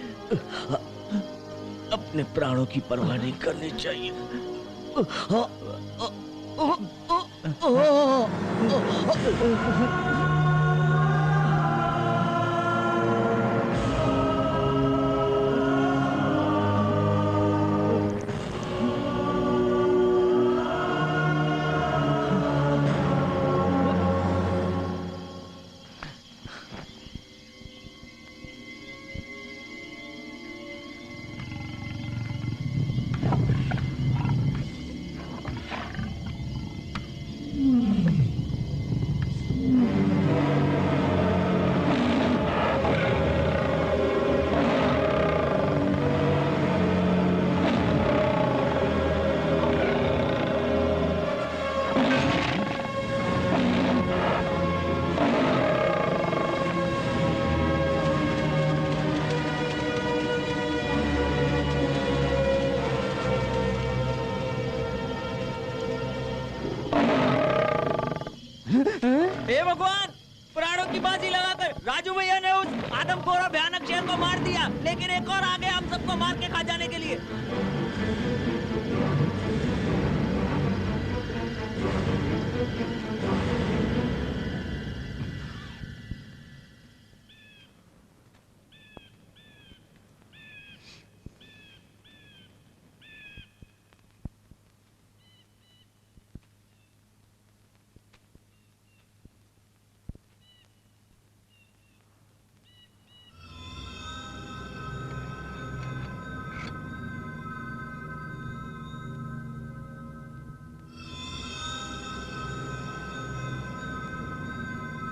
अपने प्राणों की परवाह नहीं करनी चाहिए। भगवान, प्राणों की बाजी लगाकर राजू भैया ने उस आदमखोर और भयानक शेर को मार दिया, लेकिन एक और आ गया हम सबको मार के खा जाने के लिए।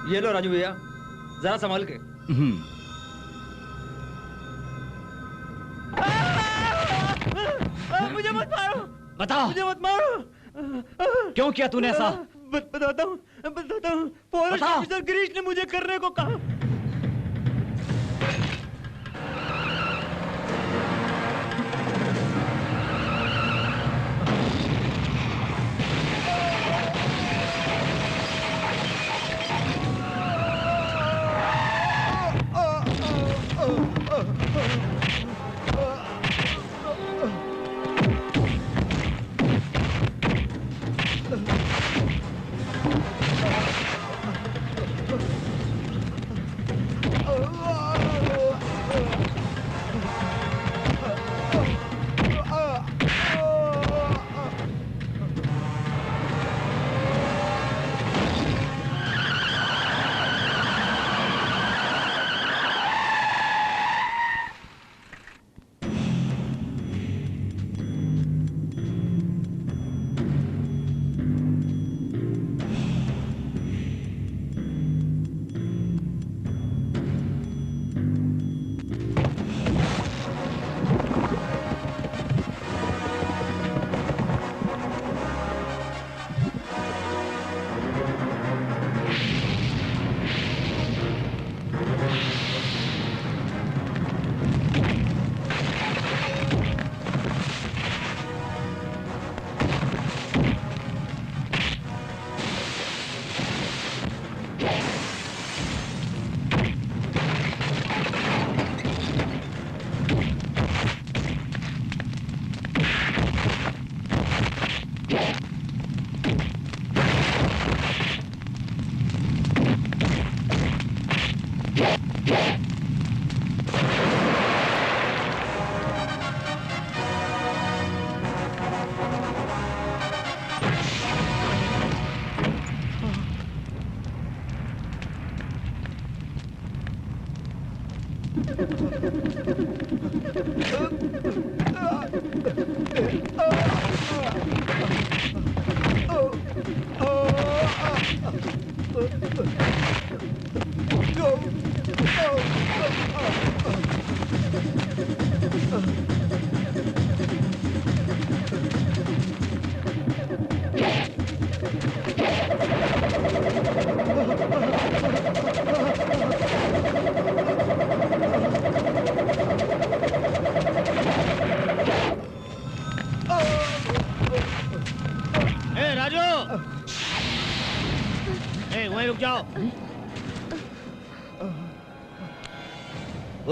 ये लो राजू भैया, जरा संभाल के। मुझे मत मारो। बताओ, मुझे मत मारो। क्यों किया तूने ऐसा? बताता हूँ। फॉरेस्ट ऑफिसर गिरीश ने मुझे करने को कहा।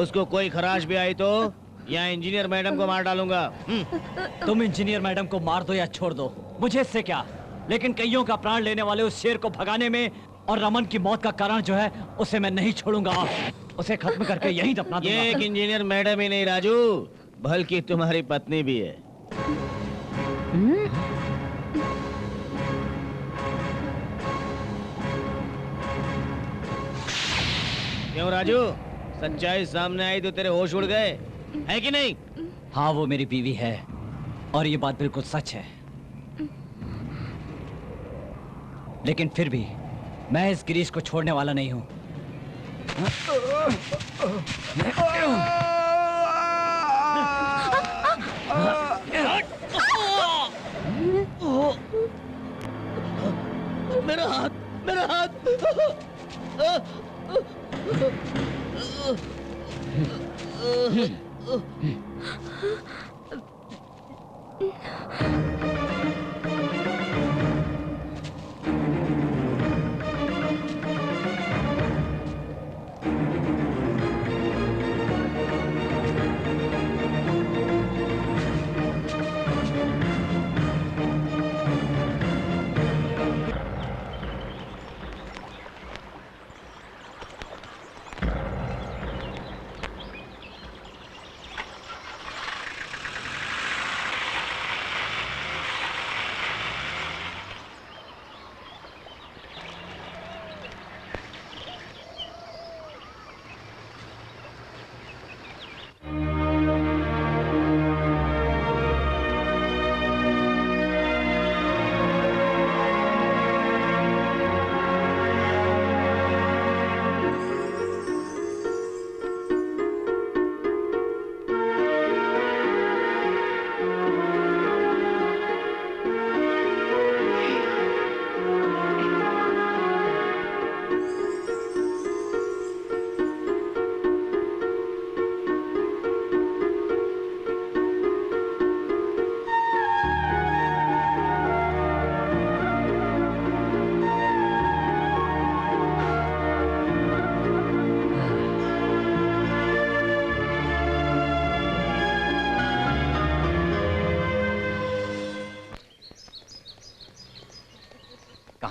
उसको कोई खराश भी आई तो यहाँ इंजीनियर मैडम को मार डालूंगा। तुम इंजीनियर मैडम को मार दो या छोड़ दो, मुझे इससे क्या, लेकिन कईयों का प्राण लेने वाले उस शेर को भगाने में और रमन की मौत का कारण जो है उसे मैं नहीं छोड़ूंगा। उसे खत्म करके यहीं दफना दूंगा। ये एक इंजीनियर मैडम ही नहीं राजू, बल्कि तुम्हारी पत्नी भी है। क्यों राजू, सच्चाई सामने आई तो तेरे होश उड़ गए, है कि नहीं? हाँ, वो मेरी बीवी है और ये बात बिल्कुल सच है, लेकिन फिर भी मैं इस गिरीश को छोड़ने वाला नहीं हूं। मेरा हाथ, मेरा हाथ।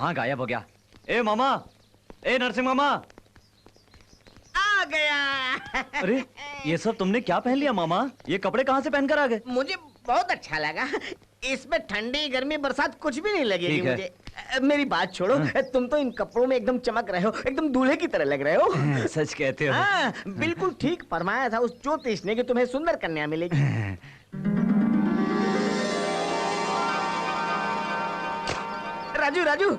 कहाँ गायब हो गया? ए मामा, ए नरसिंह मामा। आ गया। अरे ये सब तुमने क्या पहन लिया मामा? ये कपड़े कहाँ से पहनकर आ गए? मुझे बहुत अच्छा लगा। इसमें ठंडी गर्मी बरसात कुछ भी नहीं लगेगी मुझे। मेरी बात छोड़ो, तुम तो इन कपड़ों में एकदम चमक रहे हो, एकदम दूल्हे की तरह लग रहे हो। सच कहते हो? हाँ, बिल्कुल ठीक फरमाया था उस ज्योतिष ने कि तुम्हें सुंदर कन्या मिलेगी। राजू राजू,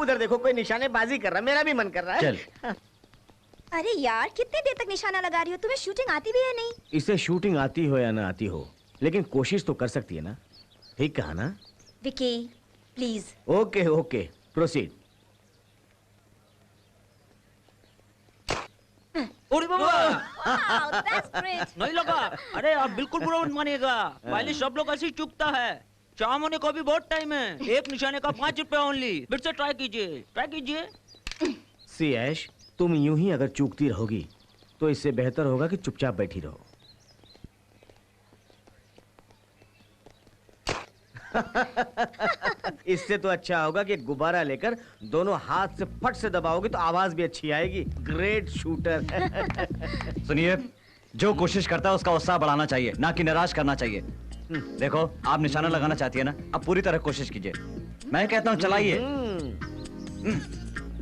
उधर देखो कोई निशानेबाजी कर रहा है, मेरा भी मन कर रहा है। चल। अरे यार, कितनी देर तक निशाना लगा रही हो? तुम्हें शूटिंग आती भी है नहीं? इसे शूटिंग आती हो या ना आती हो, लेकिन कोशिश तो कर सकती है ना। ठीक कहा ना Vicky? Please. Okay okay, proceed. अरे बाबा, नहीं लगा। अरे आप बिल्कुल बुरा मत मानिएगा, पहले सब लोग ऐसे ही चूकता है। शाम होने को भी बहुत टाइम है। एक निशाने का 5 रुपया ओनली। फिर से ट्राई कीजिए, ट्राई कीजिए। सी ऐश, तुम यूं ही अगर चूकती रहोगी तो इससे बेहतर होगा कि चुपचाप बैठी रहो। इससे तो अच्छा होगा कि गुब्बारा लेकर दोनों हाथ से फट से दबाओगे तो आवाज भी अच्छी आएगी। Great shooter. सुनिए, जो कोशिश करता है उसका उत्साह बढ़ाना चाहिए, ना कि निराश करना चाहिए। देखो, आप निशाना लगाना चाहती है ना, अब पूरी तरह कोशिश कीजिए। मैं कहता हूँ चलाइए।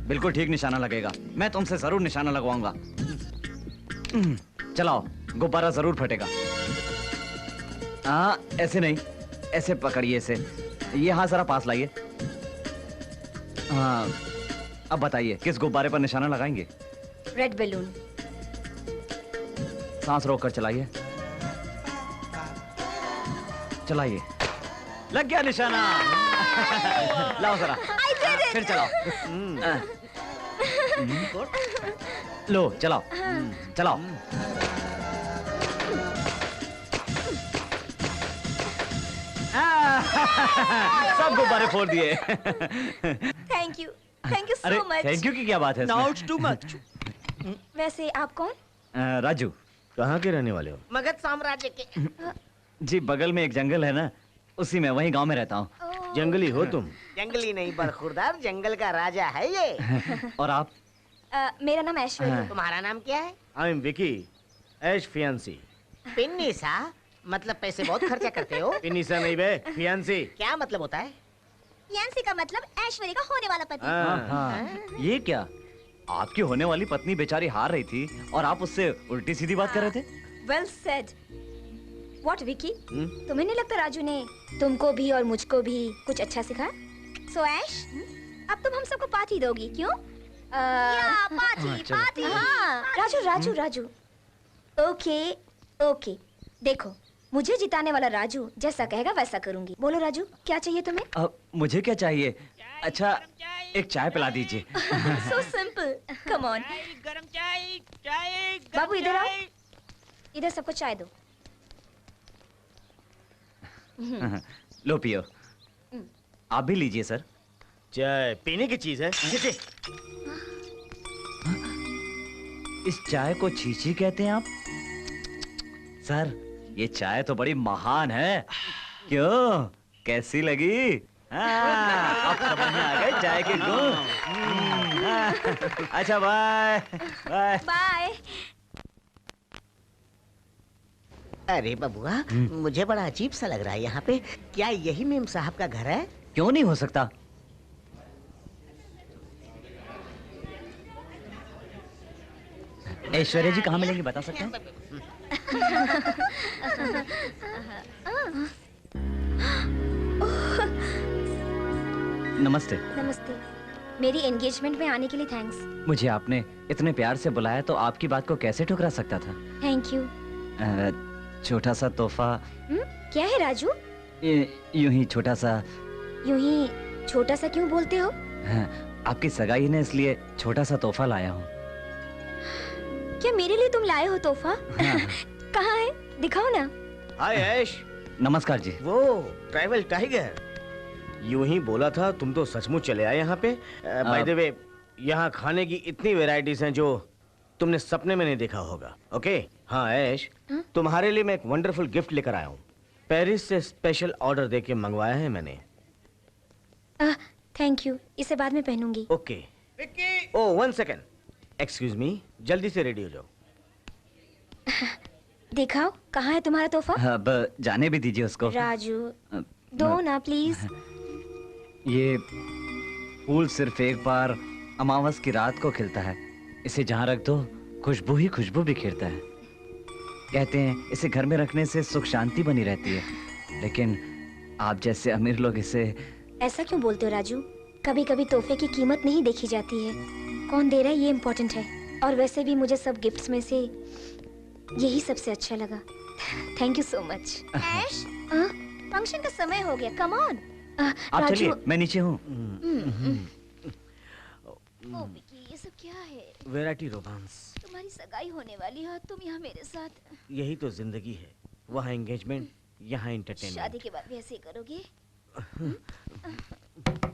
बिल्कुल ठीक निशाना लगेगा। मैं तुमसे जरूर निशाना लगवाऊंगा। चलाओ, गुब्बारा जरूर फटेगा। हाँ, ऐसे नहीं, ऐसे पकड़िए इसे। ये हाथ जरा पास लाइए। हाँ, अब बताइए किस गुब्बारे पर निशाना लगाएंगे? Red balloon. सांस रोककर चलाइए। चलाइए। लग गया निशाना। लाओ जरा, फिर चलाओ। लो चलाओ, चलाओ। सब गुब्बारे फोड़ दिए। Thank you so much. Thank you की क्या बात है? Now it's too much. वैसे आप कौन? राजू। कहाँ के रहने वाले हो? मगध साम्राज्य के। जी, बगल में एक जंगल है ना, उसी में, वही गांव में रहता हूँ। जंगली हो तुम? जंगली नहीं, बरखुरदार, जंगल का राजा है ये। और आप? मेरा नाम ऐश्वर्या। तुम्हारा नाम क्या है? I am Vicky, Aish fiancee. पिन्नी सा? मतलब पैसे बहुत खर्चा करते हो? पिन्नी सा नहीं बे, फियांसी। क्या मतलब होता है? फियांसी का मतलब ऐश्वर्या का होने वाला पति। हाँ। ये क्या, आपकी होने वाली पत्नी बेचारी हार रही थी और आप उससे उल्टी सीधी बात कर रहे थे? Well said. व्हाट विकी, तुम्हें नहीं लगता राजू ने तुमको भी और मुझको भी कुछ अच्छा सिखाया? सो ऐश, अब तुम हम सबको पार्टी दोगी, क्यों? पार्टी। हाँ, राजू। ओके ओके, देखो, मुझे जिताने वाला राजू जैसा कहेगा वैसा करूंगी। बोलो राजू, क्या चाहिए तुम्हें? अब मुझे क्या चाहिए? अच्छा, एक चाय पिला दीजिए। So simple, come on. गरम चाय। बाबू इधर आओ, इधर सबको चाय दो। लो पियो। आप भी लीजिए सर। चाय पीने की चीज है। इस चाय को छीछी कहते हैं आप? सर, ये चाय तो बड़ी महान है। क्यों, कैसी लगी? अब समझ में आ गए चाय के गुण। अच्छा, बाय बाय बाय। अरे बबुआ, मुझे बड़ा अजीब सा लग रहा है यहाँ पे। क्या यही मेम साहब का घर है? क्यों नहीं हो सकता? ऐश्वर्या जी कहाँ मिलेंगे, बता सकते हैं? नमस्ते। नमस्ते। मेरी एंगेजमेंट में आने के लिए थैंक्स। मुझे आपने इतने प्यार से बुलाया तो आपकी बात को कैसे ठुकरा सकता था? Thank you. छोटा सा तोहफा। क्या है राजू? यूं ही छोटा सा। यूं ही छोटा सा क्यों बोलते हो? आपकी सगाई ने, इसलिए छोटा सा तोहफा लाया हूँ। क्या मेरे लिए तुम लाए हो तोहफा? कहाँ है, दिखाओ ना। हाय ऐश। नमस्कार जी। वो ट्राइबल टाइगर, यूं ही बोला था, तुम तो सचमुच चले आए यहाँ पे। बाय द वे, यहाँ खाने की इतनी वैरायटीज हैं जो तुमने सपने में नहीं देखा होगा। ओके? हाँ ऐश, तुम्हारे लिए मैं एक वंडरफुल गिफ्ट लेकर आया हूँ। पेरिस से स्पेशल ऑर्डर देके मंगवाया है मैंने। थैंक यू, इसे बाद में पहनूंगी। ओके। ओ 1 सेकेंड, एक्सक्यूज मी, जल्दी से रेडी हो जाओ। दिखाओ कहाँ है तुम्हारा तोहफा। अब जाने भी दीजिए उसको। राजू दो ना प्लीज। ये फूल सिर्फ एक बार अमावस की रात को खिलता है, इसे जहाँ रख दो खुशबू ही खुशबू बिखेरता है। कहते हैं इसे घर में रखने से सुख शांति बनी रहती है, लेकिन आप जैसे अमीर लोग इसे। ऐसा क्यों बोलते हो राजू? कभी कभी तोहफे की कीमत नहीं देखी जाती है, कौन दे रहा है ये इम्पोर्टेंट है। और वैसे भी मुझे सब गिफ्ट्स में से यही सबसे अच्छा लगा। Thank you so much. Aish, function का समय हो गया, कम ऑन। आप चलिए, मैं नीचे हूँ। ओ विकी, ये सब क्या है? Variety romance. तुम्हारी सगाई होने वाली है, तुम यहाँ मेरे साथ। यही तो जिंदगी है, वहाँ एंगेजमेंट, यहाँ एंटरटेनमेंट। शादी के बाद भी ऐसे ही करोगे?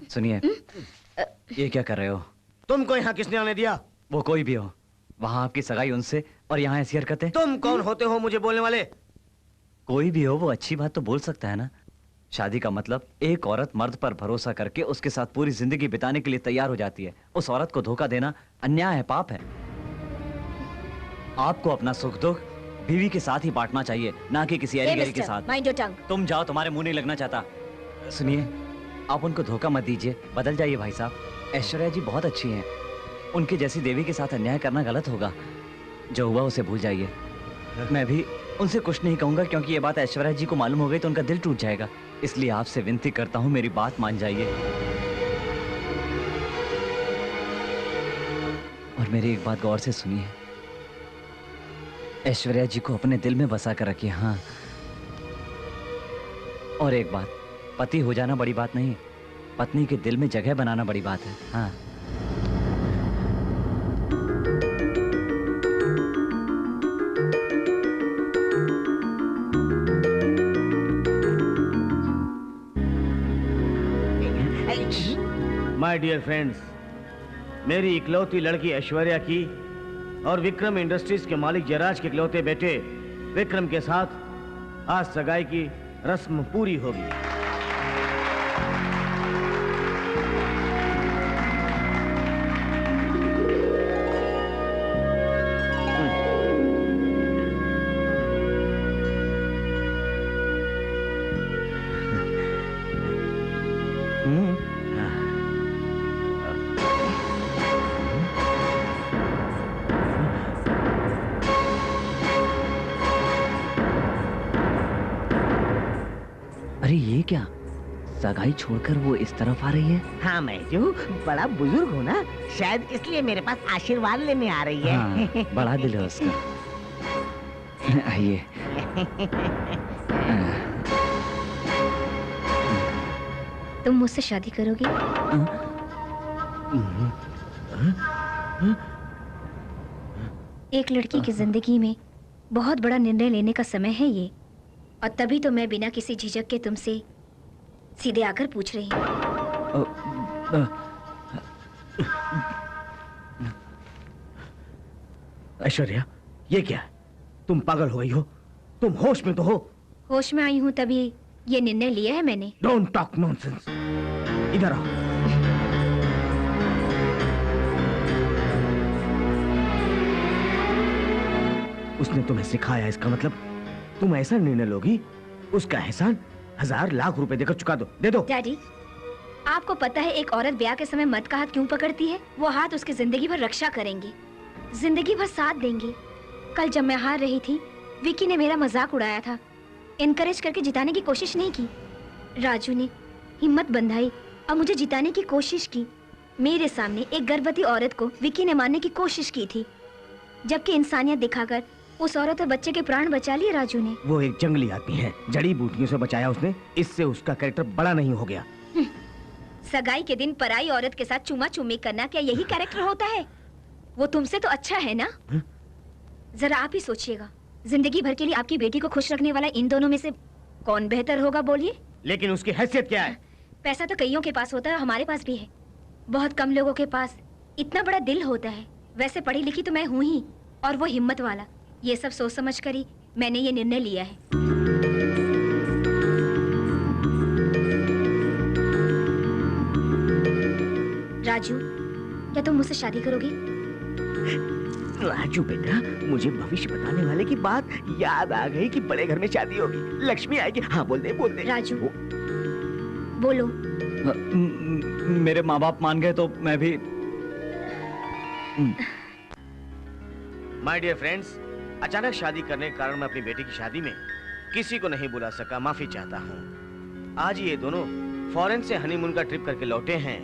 सुनिए, ये क्या कर रहे हो? तुमको यहाँ किसने आने दिया? वो कोई भी हो, वहाँ आपकी सगाई उनसे और यहाँ ऐसी हरकतें। तुम कौन होते हो मुझे बोलने वाले? कोई भी हो, वो अच्छी बात तो बोल सकता है ना। शादी का मतलब एक औरत मर्द पर भरोसा करके उसके साथ पूरी जिंदगी बिताने के लिए तैयार हो जाती है। उस औरत को धोखा देना अन्याय है, पाप है। आपको अपना सुख दुख बीवी के साथ ही बांटना चाहिए, ना कि किसी ऐरी गैरी के साथ। Mind your tongue. तुम जाओ, तुम्हारे मुंह नहीं लगना चाहता। सुनिए, आप उनको धोखा मत दीजिए, बदल जाइए भाई साहब। ऐश्वर्या जी बहुत अच्छी हैं, उनकी जैसी देवी के साथ अन्याय करना गलत होगा। जो हुआ उसे भूल जाइए। मैं भी उनसे कुछ नहीं कहूंगा, क्योंकि ये बात ऐश्वर्या जी को मालूम हो गई तो उनका दिल टूट जाएगा। इसलिए आपसे विनती करता हूँ, मेरी बात मान जाइए। और मेरी एक बात गौर से सुनिए, ऐश्वर्या जी को अपने दिल में बसा कर रखिए। हाँ, और एक बात, पति हो जाना बड़ी बात नहीं, पत्नी के दिल में जगह बनाना बड़ी बात है। हाँ। माय डियर फ्रेंड्स, मेरी इकलौती लड़की ऐश्वर्या की और विक्रम इंडस्ट्रीज के मालिक जयराज के इकलौते बेटे विक्रम के साथ आज सगाई की रस्म पूरी होगी। अरे ये क्या, सगाई छोड़कर वो इस तरफ आ रही है? हाँ, मैं जो बड़ा बुजुर्ग हूँ ना, शायद इसलिए मेरे पास आशीर्वाद लेने आ रही है। हाँ, बड़ा दिल है उसका। आइए। तुम मुझसे शादी करोगी? एक लड़की की जिंदगी में बहुत बड़ा निर्णय लेने का समय है ये, और तभी तो मैं बिना किसी झिझक के तुमसे सीधे आकर पूछ रही हूँ। ऐश्वर्या, ये क्या है? तुम पागल हो गई हो? तुम होश में तो हो? होश में आई हूँ तभी ये निर्णय लिया है मैंने। Don't talk nonsense. इधर आओ। उसने तुम्हें सिखाया, इसका मतलब तुम ऐसा निर्णय लोगी, उसका एहसान 1000 लाख रुपए देकर चुका दो। दे दो। डैडी, आपको पता है एक औरत ब्याह के समय मर्द का हाथ क्यों पकड़ती है? वो हाथ उसकी जिंदगी भर रक्षा करेंगे, जिंदगी भर साथ देंगे। कल जब मैं हार रही थी, विकी ने मेरा मजाक उड़ाया था, इनकरेज करके जिताने की कोशिश नहीं की। राजू ने हिम्मत बंधाई और मुझे जिताने की कोशिश की। मेरे सामने एक गर्भवती औरत को विकी ने मारने की कोशिश की थी, जबकि इंसानियत दिखाकर उस औरत और बच्चे के प्राण बचा लिए राजू ने। वो एक जंगली आदमी है, जड़ी बूटियों से बचाया उसने, इससे उसका कैरेक्टर बड़ा नहीं हो गया। सगाई के दिन पराई औरत के साथ चुमा चुमी करना क्या यही कैरेक्टर होता है? वो तुमसे तो अच्छा है ना? जरा आप ही सोचिएगा, जिंदगी भर के लिए आपकी बेटी को खुश रखने वाला इन दोनों में से कौन बेहतर होगा बोलिए? लेकिन उसकी हैसियत क्या है? पैसा तो कईयों के पास होता है, हमारे पास भी है। बहुत कम लोगों के पास इतना बड़ा दिल होता है। वैसे पढ़ी लिखी तो मैं हूँ ही, और वो हिम्मत वाला। ये सब सोच समझ कर ही मैंने ये निर्णय लिया है। राजू, क्या तुम मुझसे शादी करोगे? राजू बेटा, मुझे भविष्य बताने वाले की बात याद आ गई कि बड़े घर में शादी होगी, लक्ष्मी आएगी। हाँ बोल दे, बोल दे। राजू, बोलो। मेरे माँ बाप मान गए तो मैं भी। माय डियर फ्रेंड्स, अचानक शादी करने के कारण मैं अपनी बेटी की शादी में किसी को नहीं बुला सका, माफी चाहता हूँ। आज ये दोनों फॉरेन से हनीमून का ट्रिप करके लौटे हैं।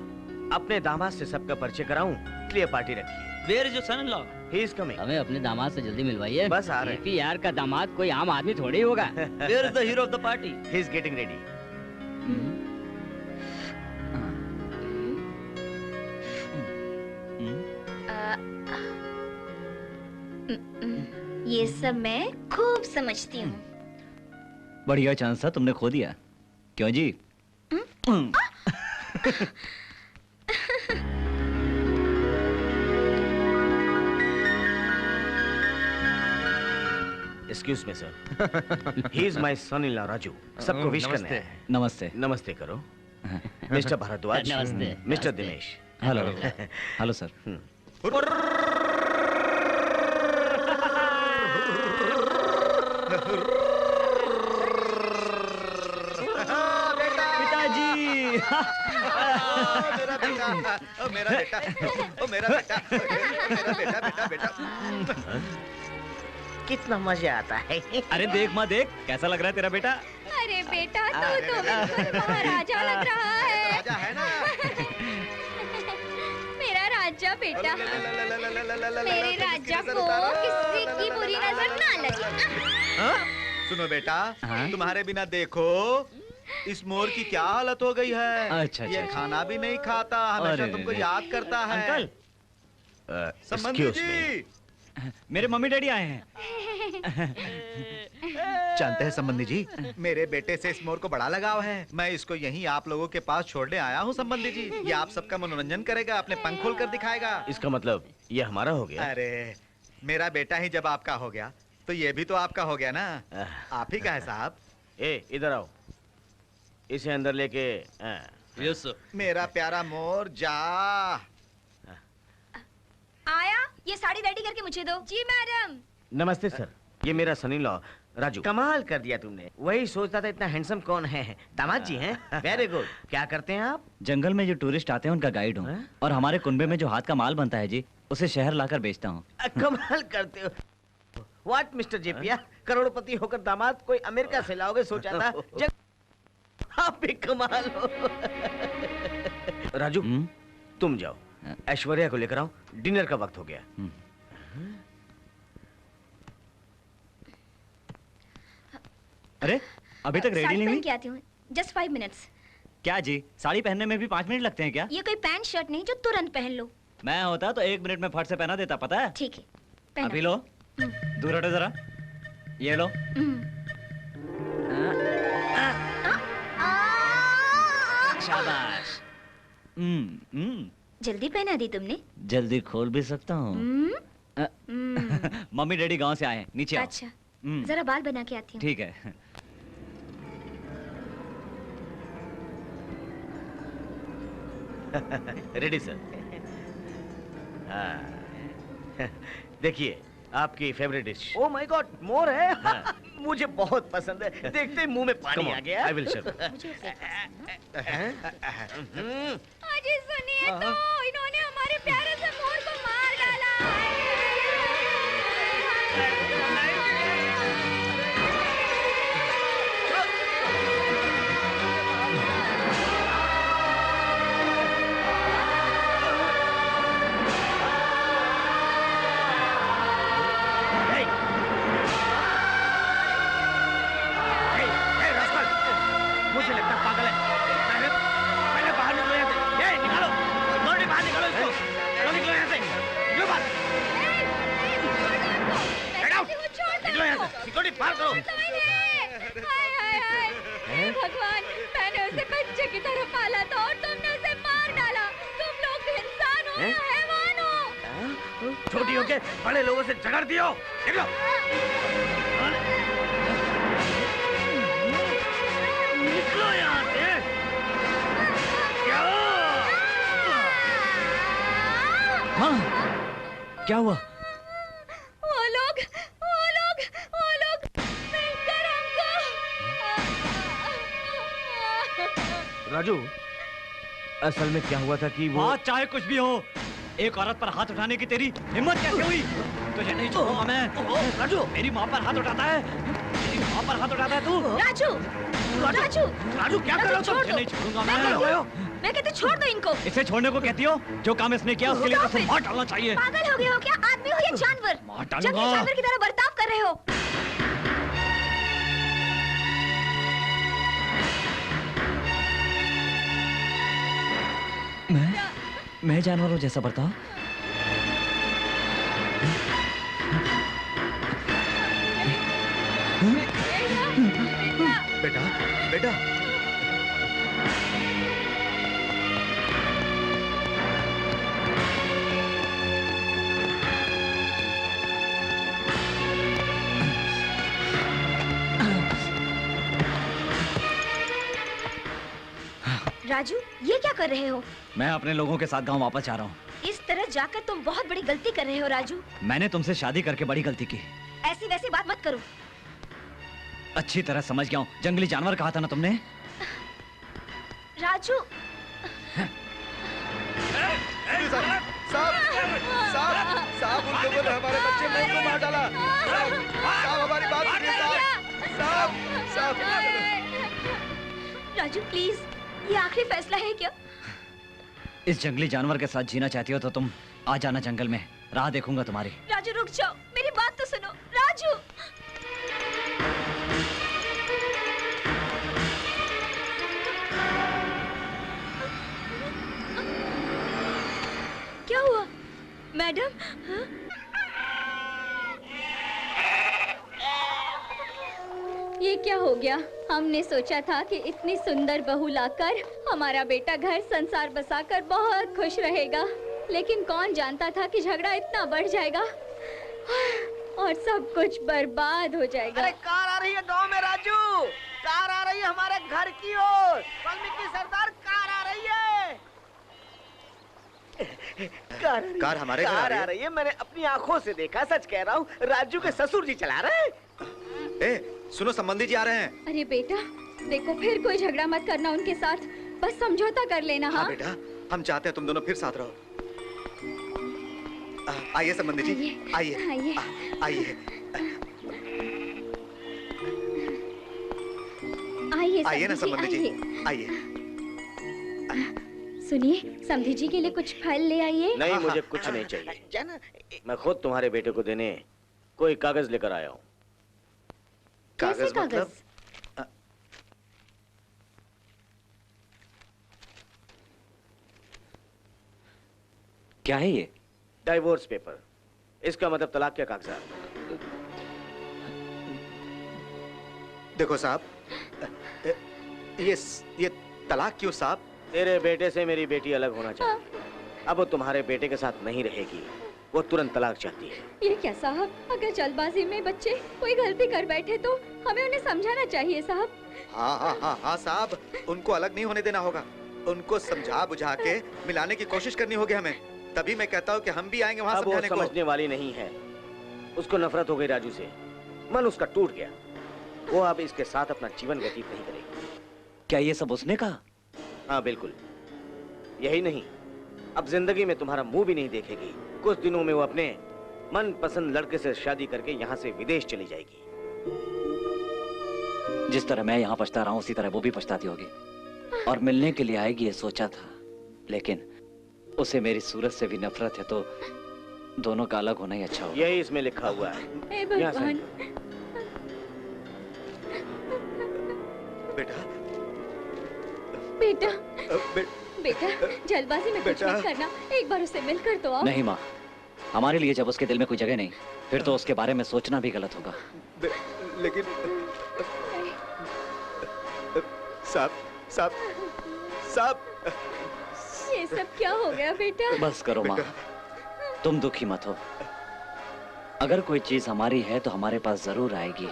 अपने दामाद से सबका परिचय कराऊं, इसलिए पार्टी रखी है। Where is your son-in-law? He is coming. हमें अपने दामाद से जल्दी मिलवाइए। बस आ रहे हैं। यार का दामाद कोई आम आदमी थोड़ी होगा। Where is the hero of the party? He is getting ready. ये सब मैं खूब समझती हूँ। बढ़िया चांस था, तुमने खो दिया। क्यों जी? Excuse me, sir. He is my son-in-law, Raju. सबको विश करना है। नमस्ते। नमस्ते करो। मिस्टर भारद्वाज। नमस्ते। Mister Dinesh. Hello. Hello sir. मेरा बेटा, ओ मेरा बेटा, ओ मेरा बेटा, मेरा बेटा, बेटा, बेटा। कितना मजा आता है। अरे देख माँ देख, कैसा लग रहा है तेरा बेटा? अरे बेटा, तो बिल्कुल महाराजा लग रहा है। राजा है ना? मेरा राजा बेटा, मेरे राजा को किसी की बुरी नजर ना लगे। सुनो बेटा, तुम्हारे बिना देखो इस मोर की क्या हालत हो गई है। अच्छा, ये अच्छा। खाना भी नहीं खाता, हमेशा अरे तुमको रे। याद करता है। अंकल, संबंधी excuse जी, मेरे मम्मी डैडी आए हैं। जानते हैं संबंधी जी, मेरे बेटे से इस मोर को बड़ा लगाव है। मैं इसको यहीं आप लोगों के पास छोड़ने आया हूँ संबंधी जी। ये आप सबका मनोरंजन करेगा, अपने पंख खोल कर दिखाएगा। इसका मतलब ये हमारा हो गया। अरे मेरा बेटा ही जब आपका हो गया तो ये भी तो आपका हो गया ना। आप ही का है साहब। ए, इधर आओ। इसे अंदर लेके। Yes, sir. मेरा प्यारा मोर जा। आया, ये साड़ी रेडी करके मुझे दो। जी मैडम। नमस्ते सर, ये मेरा सन-इन-लॉ राजू। कमाल कर दिया तुमने। वही सोचता था इतना हैंडसम कौन है। दामाद जी हैं? Very good. क्या करते हैं आप? जंगल में जो टूरिस्ट आते हैं उनका गाइड हूँ, और हमारे कुनबे में जो हाथ का माल बनता है जी, उसे शहर लाकर बेचता हूँ। कमाल करते हो। व्हाट मिस्टर जेपिया, करोड़पति होकर दामाद कोई अमेरिका से लाओगे सोचा था। आप भी कमाल हो। राजू, तुम जाओ, ऐश्वर्या को लेकर आओ, डिनर का वक्त हो गया। अरे अभी तक रेडी साड़ी नहीं पहन हुई? के आती हूँ। Just 5 minutes. क्या जी, साड़ी पहनने में भी 5 मिनट लगते हैं क्या? ये कोई पैंट शर्ट नहीं जो तुरंत पहन लो। मैं होता तो 1 मिनट में फट से पहना देता, पता है? ठीक है, पहनो। अभी लो, दूर हटो जरा। ये लो। शाबाश। जल्दी पहना दी तुमने। जल्दी खोल भी सकता हूँ। मम्मी डैडी गांव से आए हैं, नीचे आओ। अच्छा, जरा बाल बना के आती हूँ। ठीक है। Ready sir. देखिए, आपकी favourite dish. Oh my god, मोर है। मुझे बहुत पसंद है। देखते ही मुंह में पानी आ गया। I will serve. अजी सुनिए तो, इन्होंने हमारे प्यारे से मोर को मार डाला। मुझे लगता है पागल है। पहले बाहर निकलो यहाँ से। ये निकालो, सिक्योरिटी बाहर निकालो इसको। चलो निकलो यहाँ से। निकलो बाहर। Get out! निकलो यहाँ से। सिक्योरिटी बाहर करो। हाय हाय हाय, हे भगवान, मैंने उसे बच्चे की तरह पाला था और तुमने उसे मार डाला। तुम लोग इंसान हो या हैवान हो? छोटी होके बड़े लोगों से झगड़ दियो। निकलो। निकलो यहाँ से। क्या हुआ? वो लोग मिलकर हमको। राजू, असल में क्या हुआ था कि वो बात चाहे कुछ भी हो, एक औरत पर हाथ उठाने की तेरी हिम्मत कैसे हुई? तुझे नहीं छोड़ूंगा मैं। राजू, मेरी माँ पर हाथ उठाता है, मेरी माँ पर हाथ उठाता है तू। राजू क्या कर रहे हो तुम? तुझे नहीं छोड़ूंगा मैं कहती छोड़ दो इनको। इसे छोड़ने को कहती हो? जो काम इसने किया उसके लिए तो तुम मार डालना चाहिए। पागल हो गए हो क्या? आदमी हो या जानवर? मार जंगली डालूंगा। जानवर की तरह बर्ताव कर रहे हो। मैं जानवरों जैसा बर्ताव? बेटा बेटा राजू, ये क्या कर रहे हो? मैं अपने लोगों के साथ गांव वापस जा रहा हूँ। इस तरह जाकर तुम बहुत बड़ी गलती कर रहे हो राजू। मैंने तुमसे शादी करके बड़ी गलती की। ऐसी वैसी बात मत करो। अच्छी तरह समझ गया हूँ। जंगली जानवर कहा था ना तुमने? राजू, साहब उन लोगों ने हमारे बच्चे मोहन को मार डाला। साहब हमारी बात सुनिए साहब। राजू प्लीज, ये आखिरी फैसला है क्या? इस जंगली जानवर के साथ जीना चाहती हो तो तुम आ जाना जंगल में, राह देखूंगा तुम्हारी। राजू रुक जाओ, मेरी बात तो सुनो। राजू, क्या हुआ मैडम? हाँ? ये क्या हो गया? हमने सोचा था कि इतनी सुंदर बहू लाकर हमारा बेटा घर संसार बसाकर बहुत खुश रहेगा, लेकिन कौन जानता था कि झगड़ा इतना बढ़ जाएगा और सब कुछ बर्बाद हो जाएगा। अरे कार आ रही है गांव में राजू, कार आ रही है हमारे घर की ओर। वाल्मीकि सरदार कार आ रही है। कार हमारे घर कार आ रही है। मैंने अपनी आंखों से देखा, सच कह रहा हूँ। राजू के ससुर जी चला रहे हैं। सुनो, संबंधी जी आ रहे हैं। अरे बेटा देखो, फिर कोई झगड़ा मत करना उनके साथ, बस समझौता कर लेना। हाँ बेटा, हम चाहते हैं तुम दोनों फिर साथ रहो। आइए संबंधी जी, आइए आइए आइए ना संबंधी जी, आइए। सुनिए, समधी जी के लिए कुछ फल ले आइए। नहीं, मुझे कुछ नहीं चाहिए। मैं खुद तुम्हारे बेटे को देने कोई कागज लेकर आया हूँ। कागज मतलब? क्या है ये? Divorce paper. इसका मतलब तलाक के कागजात। देखो साहब, ये तलाक क्यों साहब? तेरे बेटे से मेरी बेटी अलग होना चाहती है। अब वो तुम्हारे बेटे के साथ नहीं रहेगी, वो तुरंत तलाक चाहती है। ये क्या साहब, अगर जल्दबाजी में बच्चे कोई गलती कर बैठे तो हमें उन्हें समझाना चाहिए साहब। हाँ साहब, उनको अलग नहीं होने देना होगा। उनको समझा बुझा के मिलाने की कोशिश करनी होगी हमें। तभी मैं कहता हूँ कि हम भी आएंगे वहाँ समझाने को। वो समझने वाली नहीं है। उसको नफरत हो गई राजू से, मन उसका टूट गया। वो अब इसके साथ अपना जीवन व्यतीत नहीं करेगी। क्या ये सब उसने कहा? हाँ बिल्कुल। यही नहीं, अब जिंदगी में तुम्हारा मुंह भी नहीं देखेगी। कुछ दिनों में वो अपने मनपसंद लड़के से शादी करके यहाँ से विदेश चली जाएगी। जिस तरह मैं यहाँ पछता रहा हूँ उसी तरह वो भी पछताती होगी, और मिलने के लिए आएगी ये सोचा था, लेकिन उसे मेरी सूरत से भी नफरत है, तो दोनों का अलग होना ही अच्छा होगा। यही इसमें लिखा हुआ है। भगवान। बेटा बेटा बेटा जल्दबाजी में कुछ मत करना, एक बार उसे मिलकर तो आओ। नहीं माँ, हमारे लिए जब उसके दिल में कोई जगह नहीं, फिर तो उसके बारे में सोचना भी गलत होगा। लेकिन साहब साहब साहब, ये सब क्या हो गया बेटा? बस करो माँ, तुम दुखी मत हो। अगर कोई चीज हमारी है तो हमारे पास जरूर आएगी,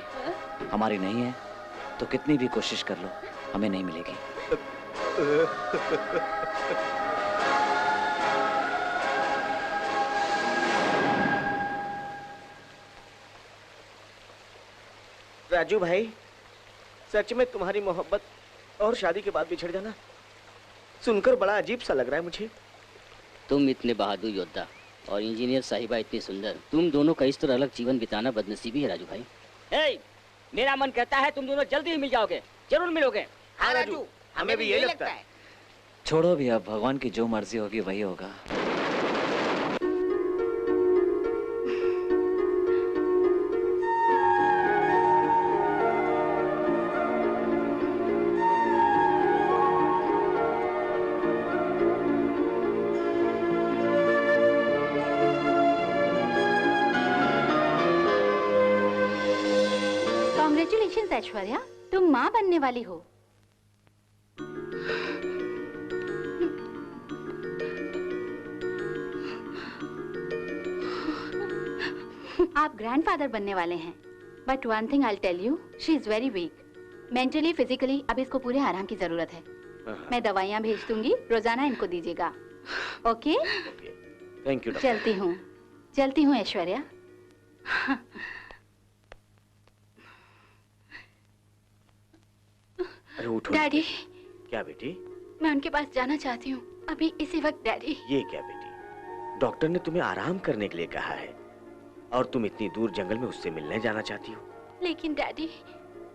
हमारी नहीं है तो कितनी भी कोशिश कर लो हमें नहीं मिलेगी। राजू भाई, सच में तुम्हारी मोहब्बत और शादी के बाद बिछड़ जाना सुनकर बड़ा अजीब सा लग रहा है मुझे। तुम इतने बहादुर योद्धा और इंजीनियर साहिबा इतनी सुंदर, तुम दोनों का इस तरह अलग जीवन बिताना बदनसीबी है राजू भाई। हे, मेरा मन कहता है तुम दोनों जल्दी ही मिल जाओगे, जरूर मिलोगे। हाँ राजू, हमें भी यही लगता है। छोड़ो भी, अब भगवान की जो मर्जी होगी वही होगा। कांग्रेचुलेशंस ऐश्वर्या, तुम माँ बनने वाली हो। आप ग्रैंडफादर बनने वाले हैं। But one thing I tell you, she is very weak mentally physically. अब इसको पूरे आराम की जरूरत है। मैं दवाइयाँ भेज दूंगी, रोजाना इनको दीजिएगा। ओके? Thank you. चलती हूँ ऐश्वर्या। अरे उठो। डैडी। क्या बेटी? मैं उनके पास जाना चाहती हूँ अभी इसी वक्त। डैडी। ये क्या बेटी, डॉक्टर ने तुम्हें आराम करने के लिए कहा है और तुम इतनी दूर जंगल में उससे मिलने जाना चाहती हो। लेकिन डैडी,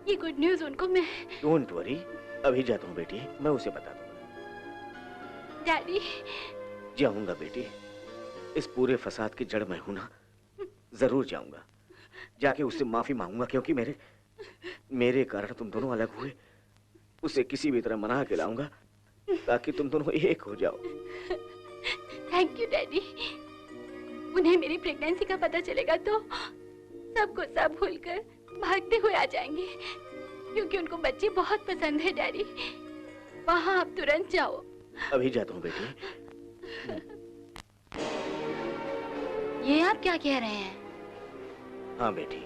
ये गुड न्यूज उनको मैं। डोंट वरी, अभी जाता हूँ बेटी, मैं उसे बता दूंगा। डैडी। जाऊंगा बेटी, इस पूरे फसाद की जड़ मैं हूं ना, जरूर जाऊंगा। जाके उससे माफी मांगूंगा, क्योंकि मेरे कारण तुम दोनों अलग हुए। उसे किसी भी तरह मना के लाऊंगा ताकि तुम दोनों एक हो जाओ। Thank you daddy. उन्हें मेरी प्रेगनेंसी का पता चलेगा तो सबको सब भूलकर भागते हुए आ जाएंगे, क्योंकि उनको बच्चे बहुत पसंद है। डैडी, वहाँ आप तुरंत जाओ। अभी जाता हूँ बेटी। ये आप क्या कह रहे हैं? हाँ बेटी,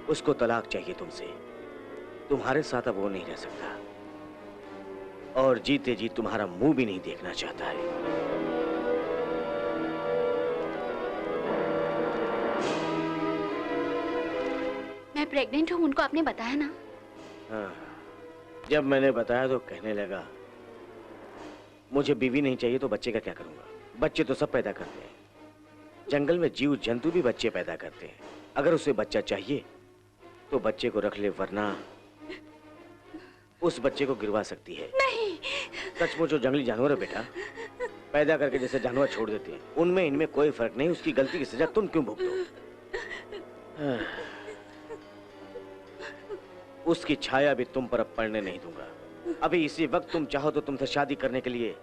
उसको तलाक चाहिए तुमसे। तुम्हारे साथ अब वो नहीं रह सकता और जीते जी तुम्हारा मुंह भी नहीं देखना चाहता है। मैं प्रेग्नेंट हूँ, उनको आपने बताया ना? हाँ, जब मैंने बताया तो कहने लगा मुझे बीवी नहीं चाहिए तो बच्चे का क्या करूंगा। बच्चे तो सब पैदा करते हैं, जंगल में जीव जंतु भी बच्चे पैदा करते हैं। अगर उसे बच्चा चाहिए तो बच्चे को रख ले, वरना उस बच्चे को गिरवा सकती है। नहीं। सचमुच जो जंगली जानवर है बेटा, पैदा करके जैसे जानवर छोड़ देते हैं, उनमें इनमें कोई फर्क नहीं। उसकी गलती की सजा तुम क्यों भुगतो? उसकी छाया भी तुम पर अब पड़ने नहीं दूंगा। अभी इसी वक्त तुम चाहो तो तुमसे शादी करने के लिए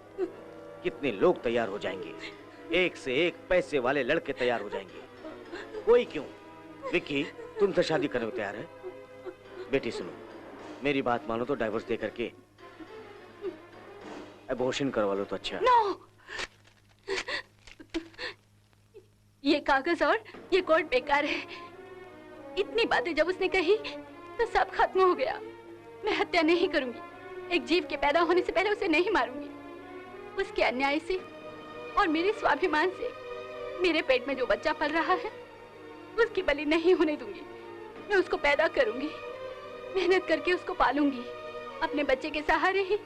कितने लोग तैयार हो जाएंगे, एक से एक पैसे वाले लड़के तैयार हो जाएंगे। कोई क्यों, विक्की तुमसे शादी करने को तैयार है। बेटी सुनो, मेरी बात मानो तो डाइवोर्स दे करके एबॉर्शन करवा लो तो अच्छा। नो। ये कागज और ये कोर्ट बेकार है। इतनी बातें जब उसने कही तो सब खत्म हो गया। मैं हत्या नहीं करूंगी। एक जीव के पैदा होने से पहले उसे नहीं मारूंगी। उसके अन्याय से और मेरे स्वाभिमान से मेरे पेट में जो बच्चा पल रहा है उसकी बलि नहीं होने दूंगी। मैं उसको पैदा करूंगी, मेहनत करके उसको पालूंगी, अपने बच्चे के सहारे ही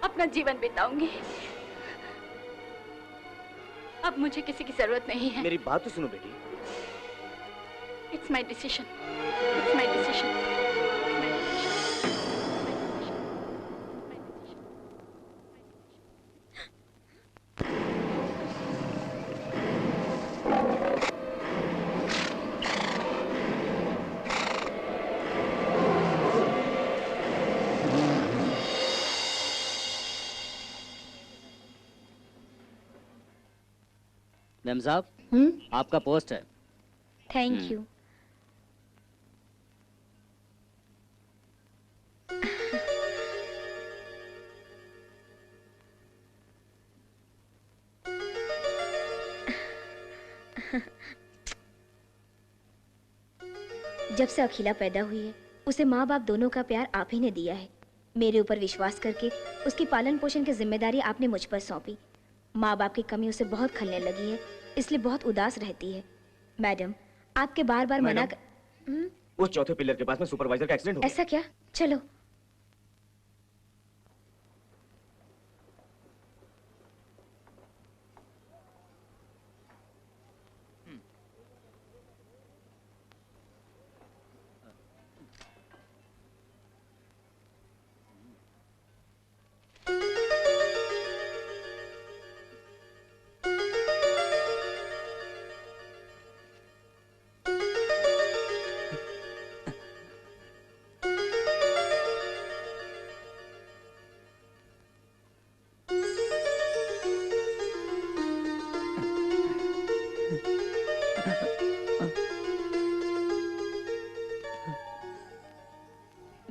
अपना जीवन बिताऊंगी। अब मुझे किसी की जरूरत नहीं है। मेरी बात तो सुनो बेटी। It's my decision, it's my decision. Ma'am साहब, आपका पोस्ट है। Thank you. जब से अखिला पैदा हुई है उसे माँ बाप दोनों का प्यार आप ही ने दिया है। मेरे ऊपर विश्वास करके उसकी पालन पोषण की जिम्मेदारी आपने मुझ पर सौंपी। माँ बाप की कमी उसे बहुत खलने लगी है, इसलिए बहुत उदास रहती है। मैडम, आपके बार बार मना कर... उस चौथे पिलर के पास में सुपरवाइजर का एक्सीडेंट हो गया। ऐसा क्या? चलो।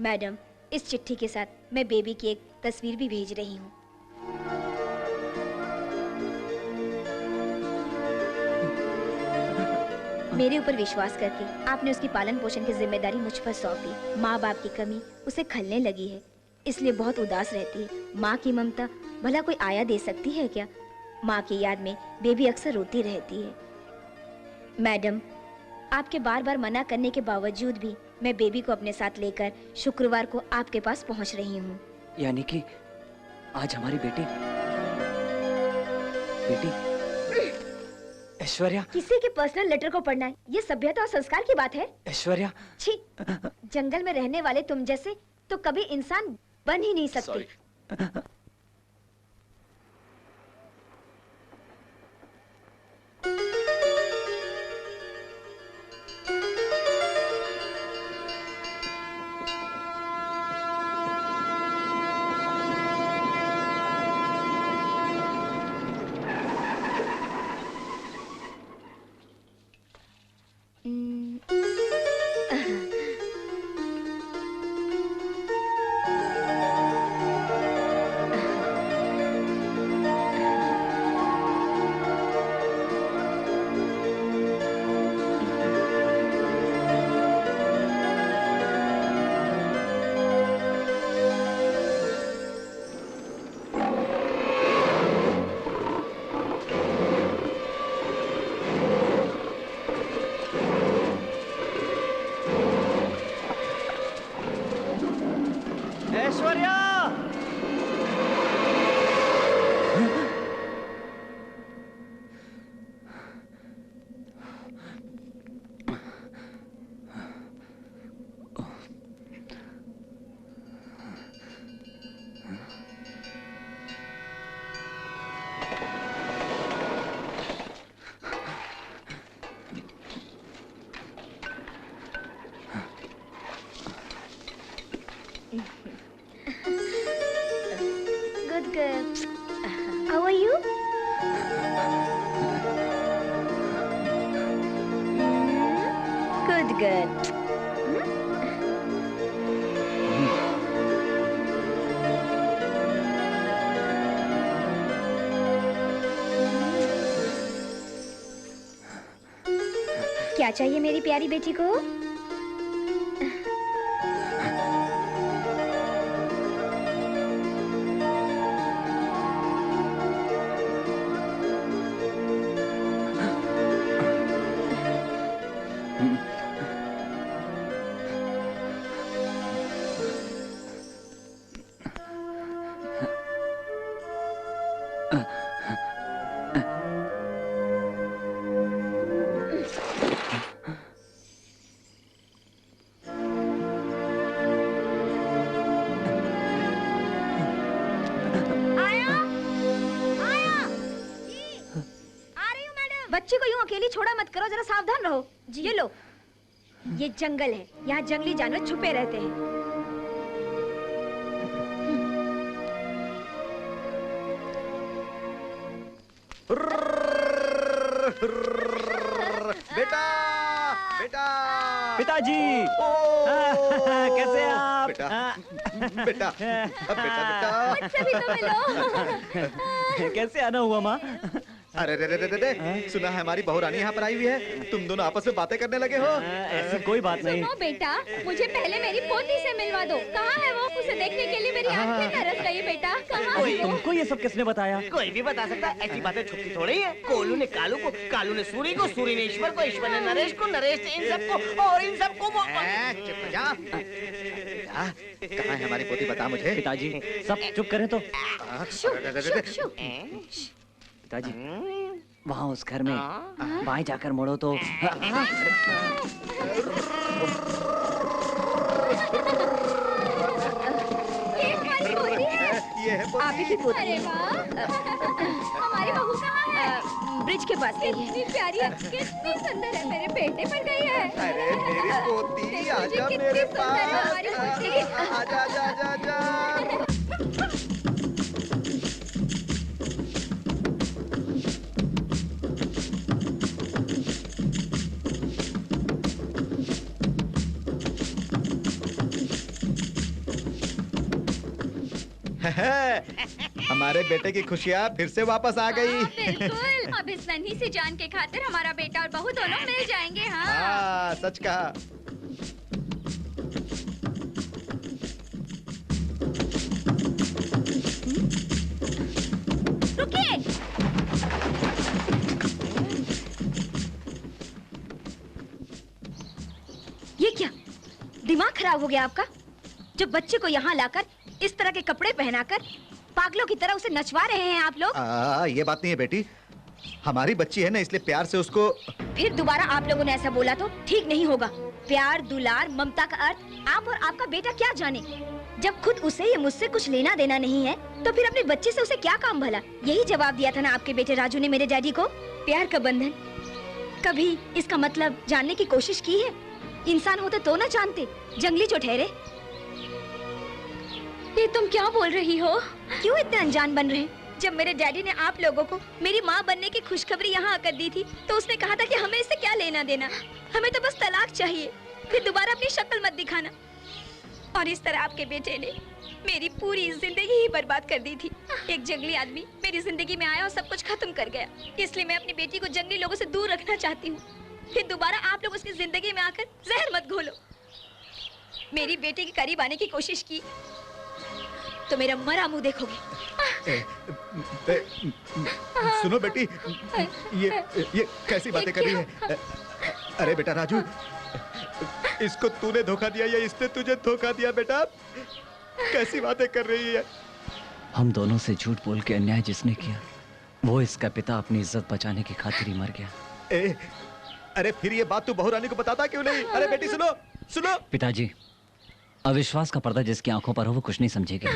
मैडम, इस चिट्ठी के साथ मैं बेबी की एक तस्वीर भी भेज रही हूँ। मेरे ऊपर विश्वास करके आपने उसकी पालन पोषण की जिम्मेदारी मुझ पर सौंपी। माँ बाप की कमी उसे खलने लगी है, इसलिए बहुत उदास रहती है। माँ की ममता भला कोई आया दे सकती है क्या? माँ की याद में बेबी अक्सर रोती रहती है। मैडम, आपके बार बार मना करने के बावजूद भी मैं बेबी को अपने साथ लेकर शुक्रवार को आपके पास पहुंच रही हूँ। यानी कि आज हमारी बेटी ऐश्वर्या। किसी के पर्सनल लेटर को पढ़ना है, ये सभ्यता और संस्कार की बात है? ऐश्वर्या, छी, जंगल में रहने वाले तुम जैसे तो कभी इंसान बन ही नहीं सकते। क्या चाहिए मेरी प्यारी बेटी को? बच्ची को यूं अकेली छोड़ा मत करो, जरा सावधान रहो। ये लो, ये जंगल है, यहाँ जंगली जानवर छुपे रहते हैं। बेटा, बेटा, पिताजी, कैसे हैं आप? बेटा, बेटा, बेटा, बेटा, मुझसे भी तो मिलो। कैसे आना हुआ माँ? अरे रे रे रे रे, सुना है हमारी बहू रानी यहाँ पर आई हुई है, तुम दोनों आपस में बातें करने लगे हो? ऐसी कोई बात नहीं। सुनो बेटा, मुझे पहले मेरी पोती से मिलवा दो। कहाँ है वो? उसे देखने के लिए मेरी आंखें तरस गई बेटा। कहाँ है वो? तुमको ये सब किसने बताया? कोई भी बता सकता है, ऐसी बातें छुपती थोड़ी है। कोलू ने कालू को, कालू ने सूरी को, सूरी ने ईश्वर को, ईश्वर ने नरेश को, नरेश ने इन सबको, और इन सबको चुप हो जा। कहाँ है हमारी पोती, बता मुझे। पिताजी सब चुप करें तो। पिताजी वहाँ उस घर में बाएं जाकर मुड़ो तो। ये है आप ही की पोती। अरे वाह, हमारी बहू कहाँ है? ब्रिज के पास गई है। कितनी प्यारी है, कितनी सुंदर है, मेरे पेटे पर गई है। अरे मेरी पोती, आजा मेरे पास। आजा आजा आजा आजा। हमारे बेटे की खुशियाँ फिर से वापस आ गई। बिल्कुल, अब इस नन्ही सी जान के खातिर हमारा बेटा और बहू दोनों मिल जाएंगे। हाँ, सच कहा। रुकिए। ये क्या, दिमाग खराब हो गया आपका? जो बच्चे को यहाँ लाकर इस तरह के कपड़े पहनाकर पागलों की तरह उसे नचवा रहे हैं आप लोग। ये बात नहीं है बेटी, हमारी बच्ची है ना, इसलिए प्यार से उसको। फिर दोबारा आप लोगों ने ऐसा बोला तो ठीक नहीं होगा। प्यार, दुलार, ममता का अर्थ आप और आपका बेटा क्या जाने। जब खुद उसे या मुझसे कुछ लेना देना नहीं है तो फिर अपने बच्चे से उसे क्या काम भला। यही जवाब दिया था ना आपके बेटे राजू ने मेरे डैडी को। प्यार का बंधन, कभी इसका मतलब जानने की कोशिश की है? इंसान होते तो ना जानते, जंगली जो ठहरे। ये तुम क्या बोल रही हो? क्यों इतने अनजान बन रहे हैं? जब मेरे डैडी ने आप लोगों को मेरी माँ बनने की खुशखबरी यहाँ आकर दी थी तो उसने कहा था कि हमें इससे क्या लेना देना, हमें तो बस तलाक चाहिए, फिर दोबारा अपनी शक्ल मत दिखाना। और इस तरह आपके बेटे ने मेरी पूरी जिंदगी ही बर्बाद कर दी थी। एक जंगली आदमी मेरी जिंदगी में आया और सब कुछ खत्म कर गया। इसलिए मैं अपनी बेटी को जंगली लोगों से दूर रखना चाहती हूँ। फिर दोबारा आप लोग उसकी जिंदगी में आकर जहर मत घोलो। मेरी बेटी के करीब आने की कोशिश की तो मेरा मरा मुंह देखोगे। सुनो बेटी, ये कैसी बातें कर रही है? अरे बेटा राजू, इसको तूने धोखा दिया या इसने तुझे धोखा दिया? बेटा कैसी बातें कर रही है? हम दोनों से झूठ बोल के अन्याय जिसने किया, वो इसका पिता अपनी इज्जत बचाने की खातिर ही मर गया। अरे फिर ये बात तू बहू रानी को बताता क्यों नहीं? अरे बेटी सुनो सुनो। पिताजी, अविश्वास का पर्दा जिसकी आंखों पर हो वो कुछ नहीं समझेगी।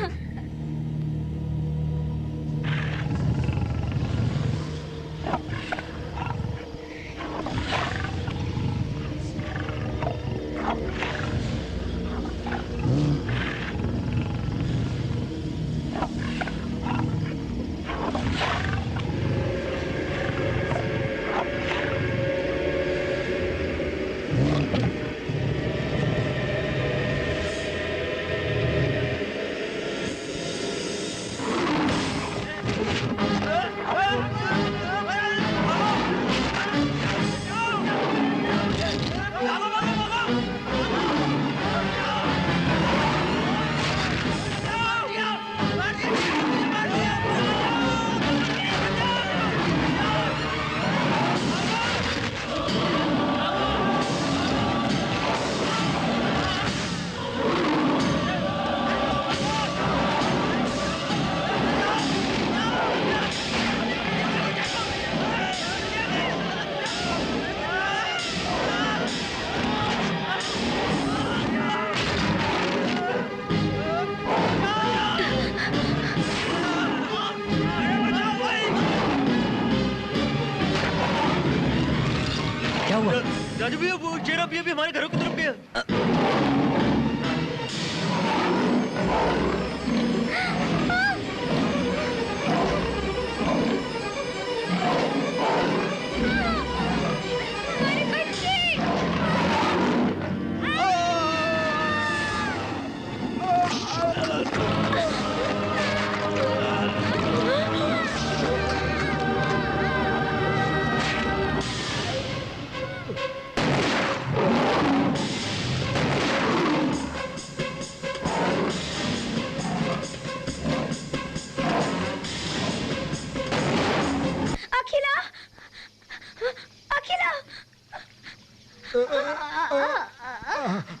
राजू भैया, वो चेहरा भैया भी हमारे घरों की तरफ गया।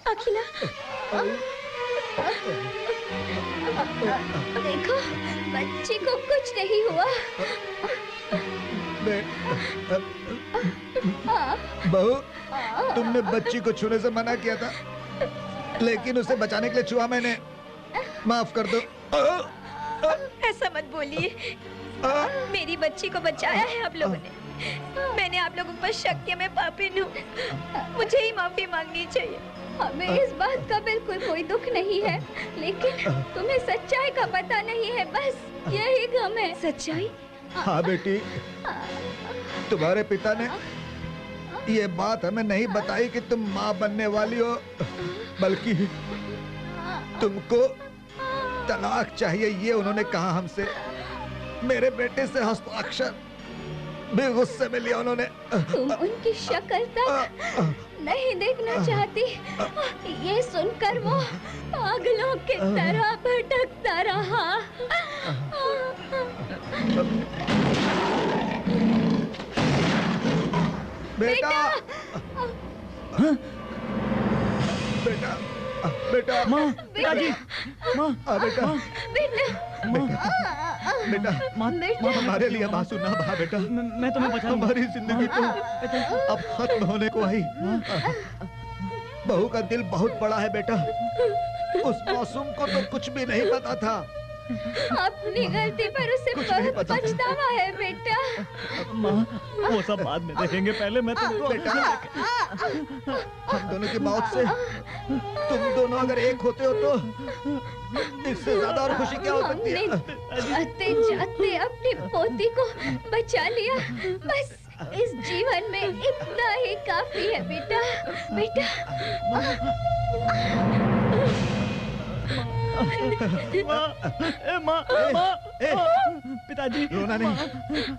अखिला देखो बच्ची को कुछ नहीं हुआ। बहू, तुमने बच्ची को छूने से मना किया था, लेकिन उसे बचाने के लिए छुआ मैंने। माफ कर दो। ऐसा मत बोलिए, मेरी बच्ची को बचाया है आप लोगों ने। मैंने आप लोगों पर शक किया, मैं पापी हूँ, मुझे ही माफी मांगनी चाहिए। हमें इस बात का बिल्कुल कोई दुख नहीं है, लेकिन तुम्हें सच्चाई का पता नहीं है, बस यही गम है। सच्चाई? हाँ बेटी, तुम्हारे पिता ने ये बात हमें नहीं बताई कि तुम माँ बनने वाली हो, बल्कि तुमको तलाक चाहिए ये उन्होंने कहा हमसे। मेरे बेटे से हस्ताक्षर भी गुस्से में लिया उन्होंने। तुम उनकी शक्ल तक नहीं देखना चाहती, ये सुनकर वो पागलों की तरह भटकता रहा। बेटा, बेटा, बेटा, माँ, पिताजी, माँ, बेटा, बेटा, माँ, हमारे लिए आंसू ना बहा बेटा। मैं तुम्हें बचा लूंगा। हमारी जिंदगी तो अब खत्म होने को आई। बहू का दिल बहुत बड़ा है बेटा, उस मासूम को तो कुछ भी नहीं पता था। अपनी गलती पर उसे बहुत पछतावा है बेटा। माँ, वो सब बाद में देखेंगे, पहले मैं तुमको। बेटा, हम दोनों की मौत से तुम दोनों अगर एक होते हो तो इससे ज्यादा और खुशी क्या हो सकती है? जाते जाते अपनी पोती को बचा लिया, बस इस जीवन में इतना ही काफी है बेटा। बेटा, माँ, पिताजी, रोना नहीं,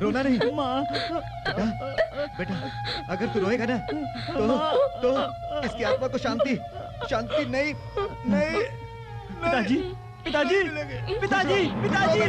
रोना नहीं। माँ, बेटा, बेटा, अगर तू रोएगा ना तो इसकी आत्मा को शांति नहीं, नहीं। पिताजी, पिताजी, पिताजी, पिताजी,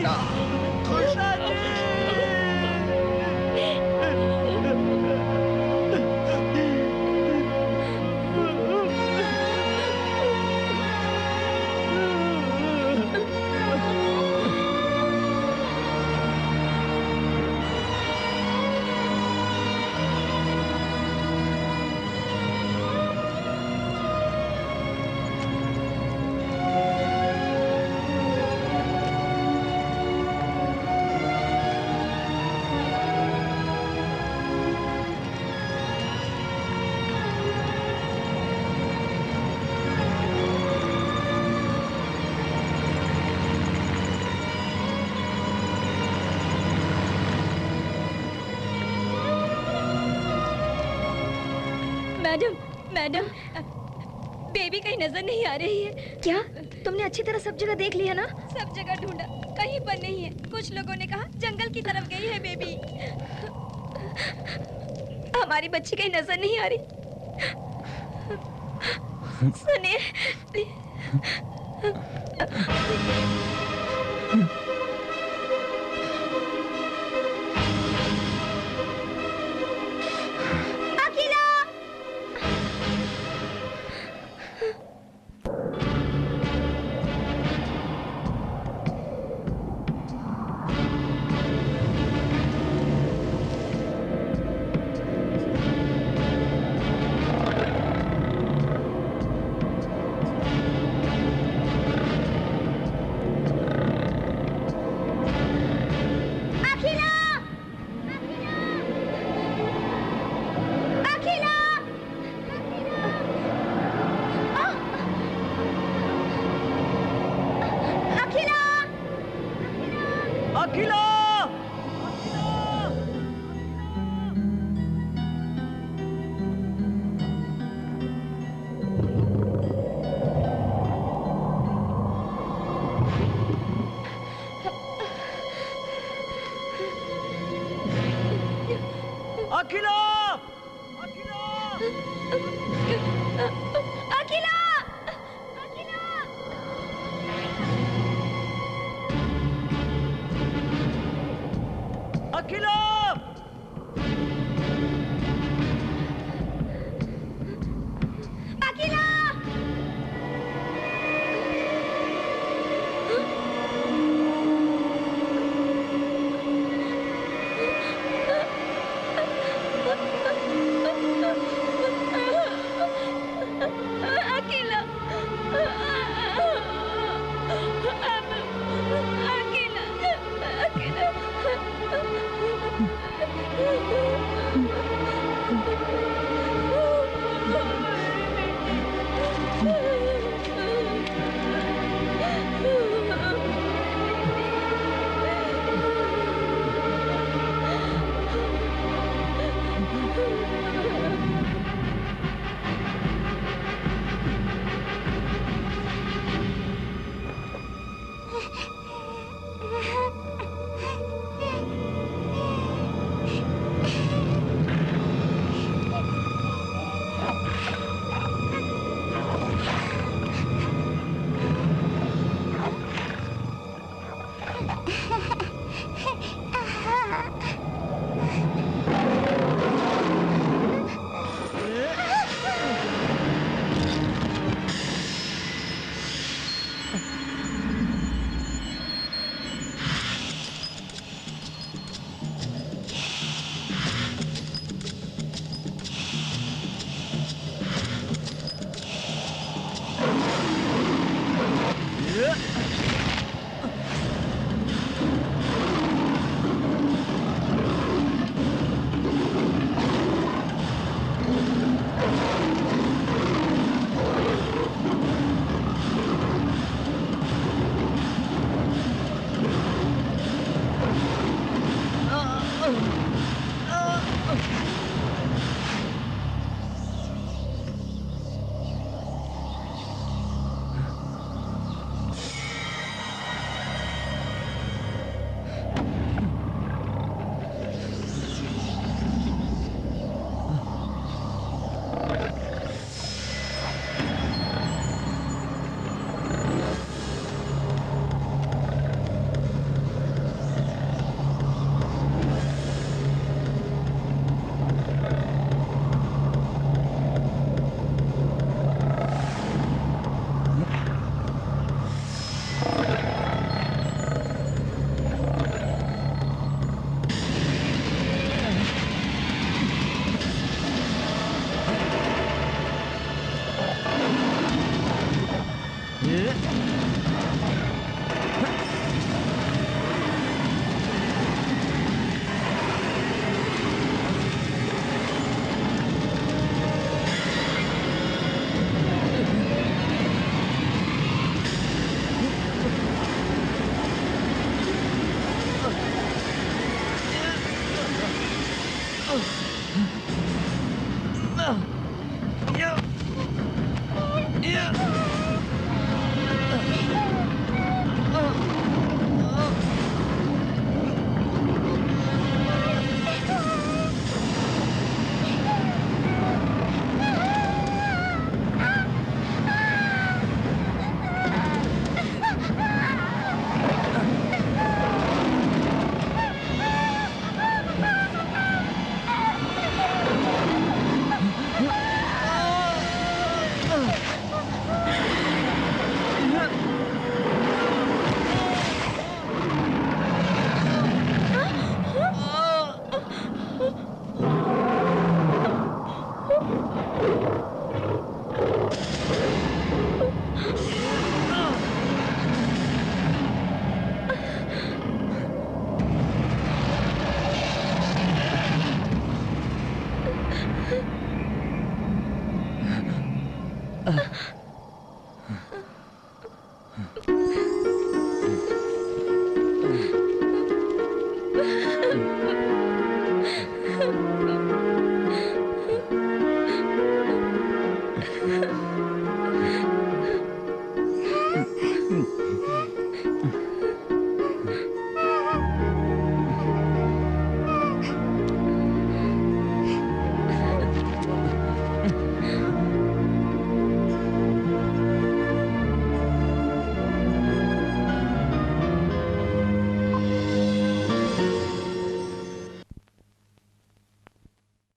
मैडम, मैडम, बेबी कहीं नजर नहीं आ रही है। क्या तुमने अच्छी तरह सब जगह देख लिया ना? सब जगह ढूंढा, कहीं पर नहीं है। कुछ लोगों ने कहा जंगल की तरफ गई है बेबी। हमारी बच्ची कहीं नजर नहीं आ रही। सुनिए,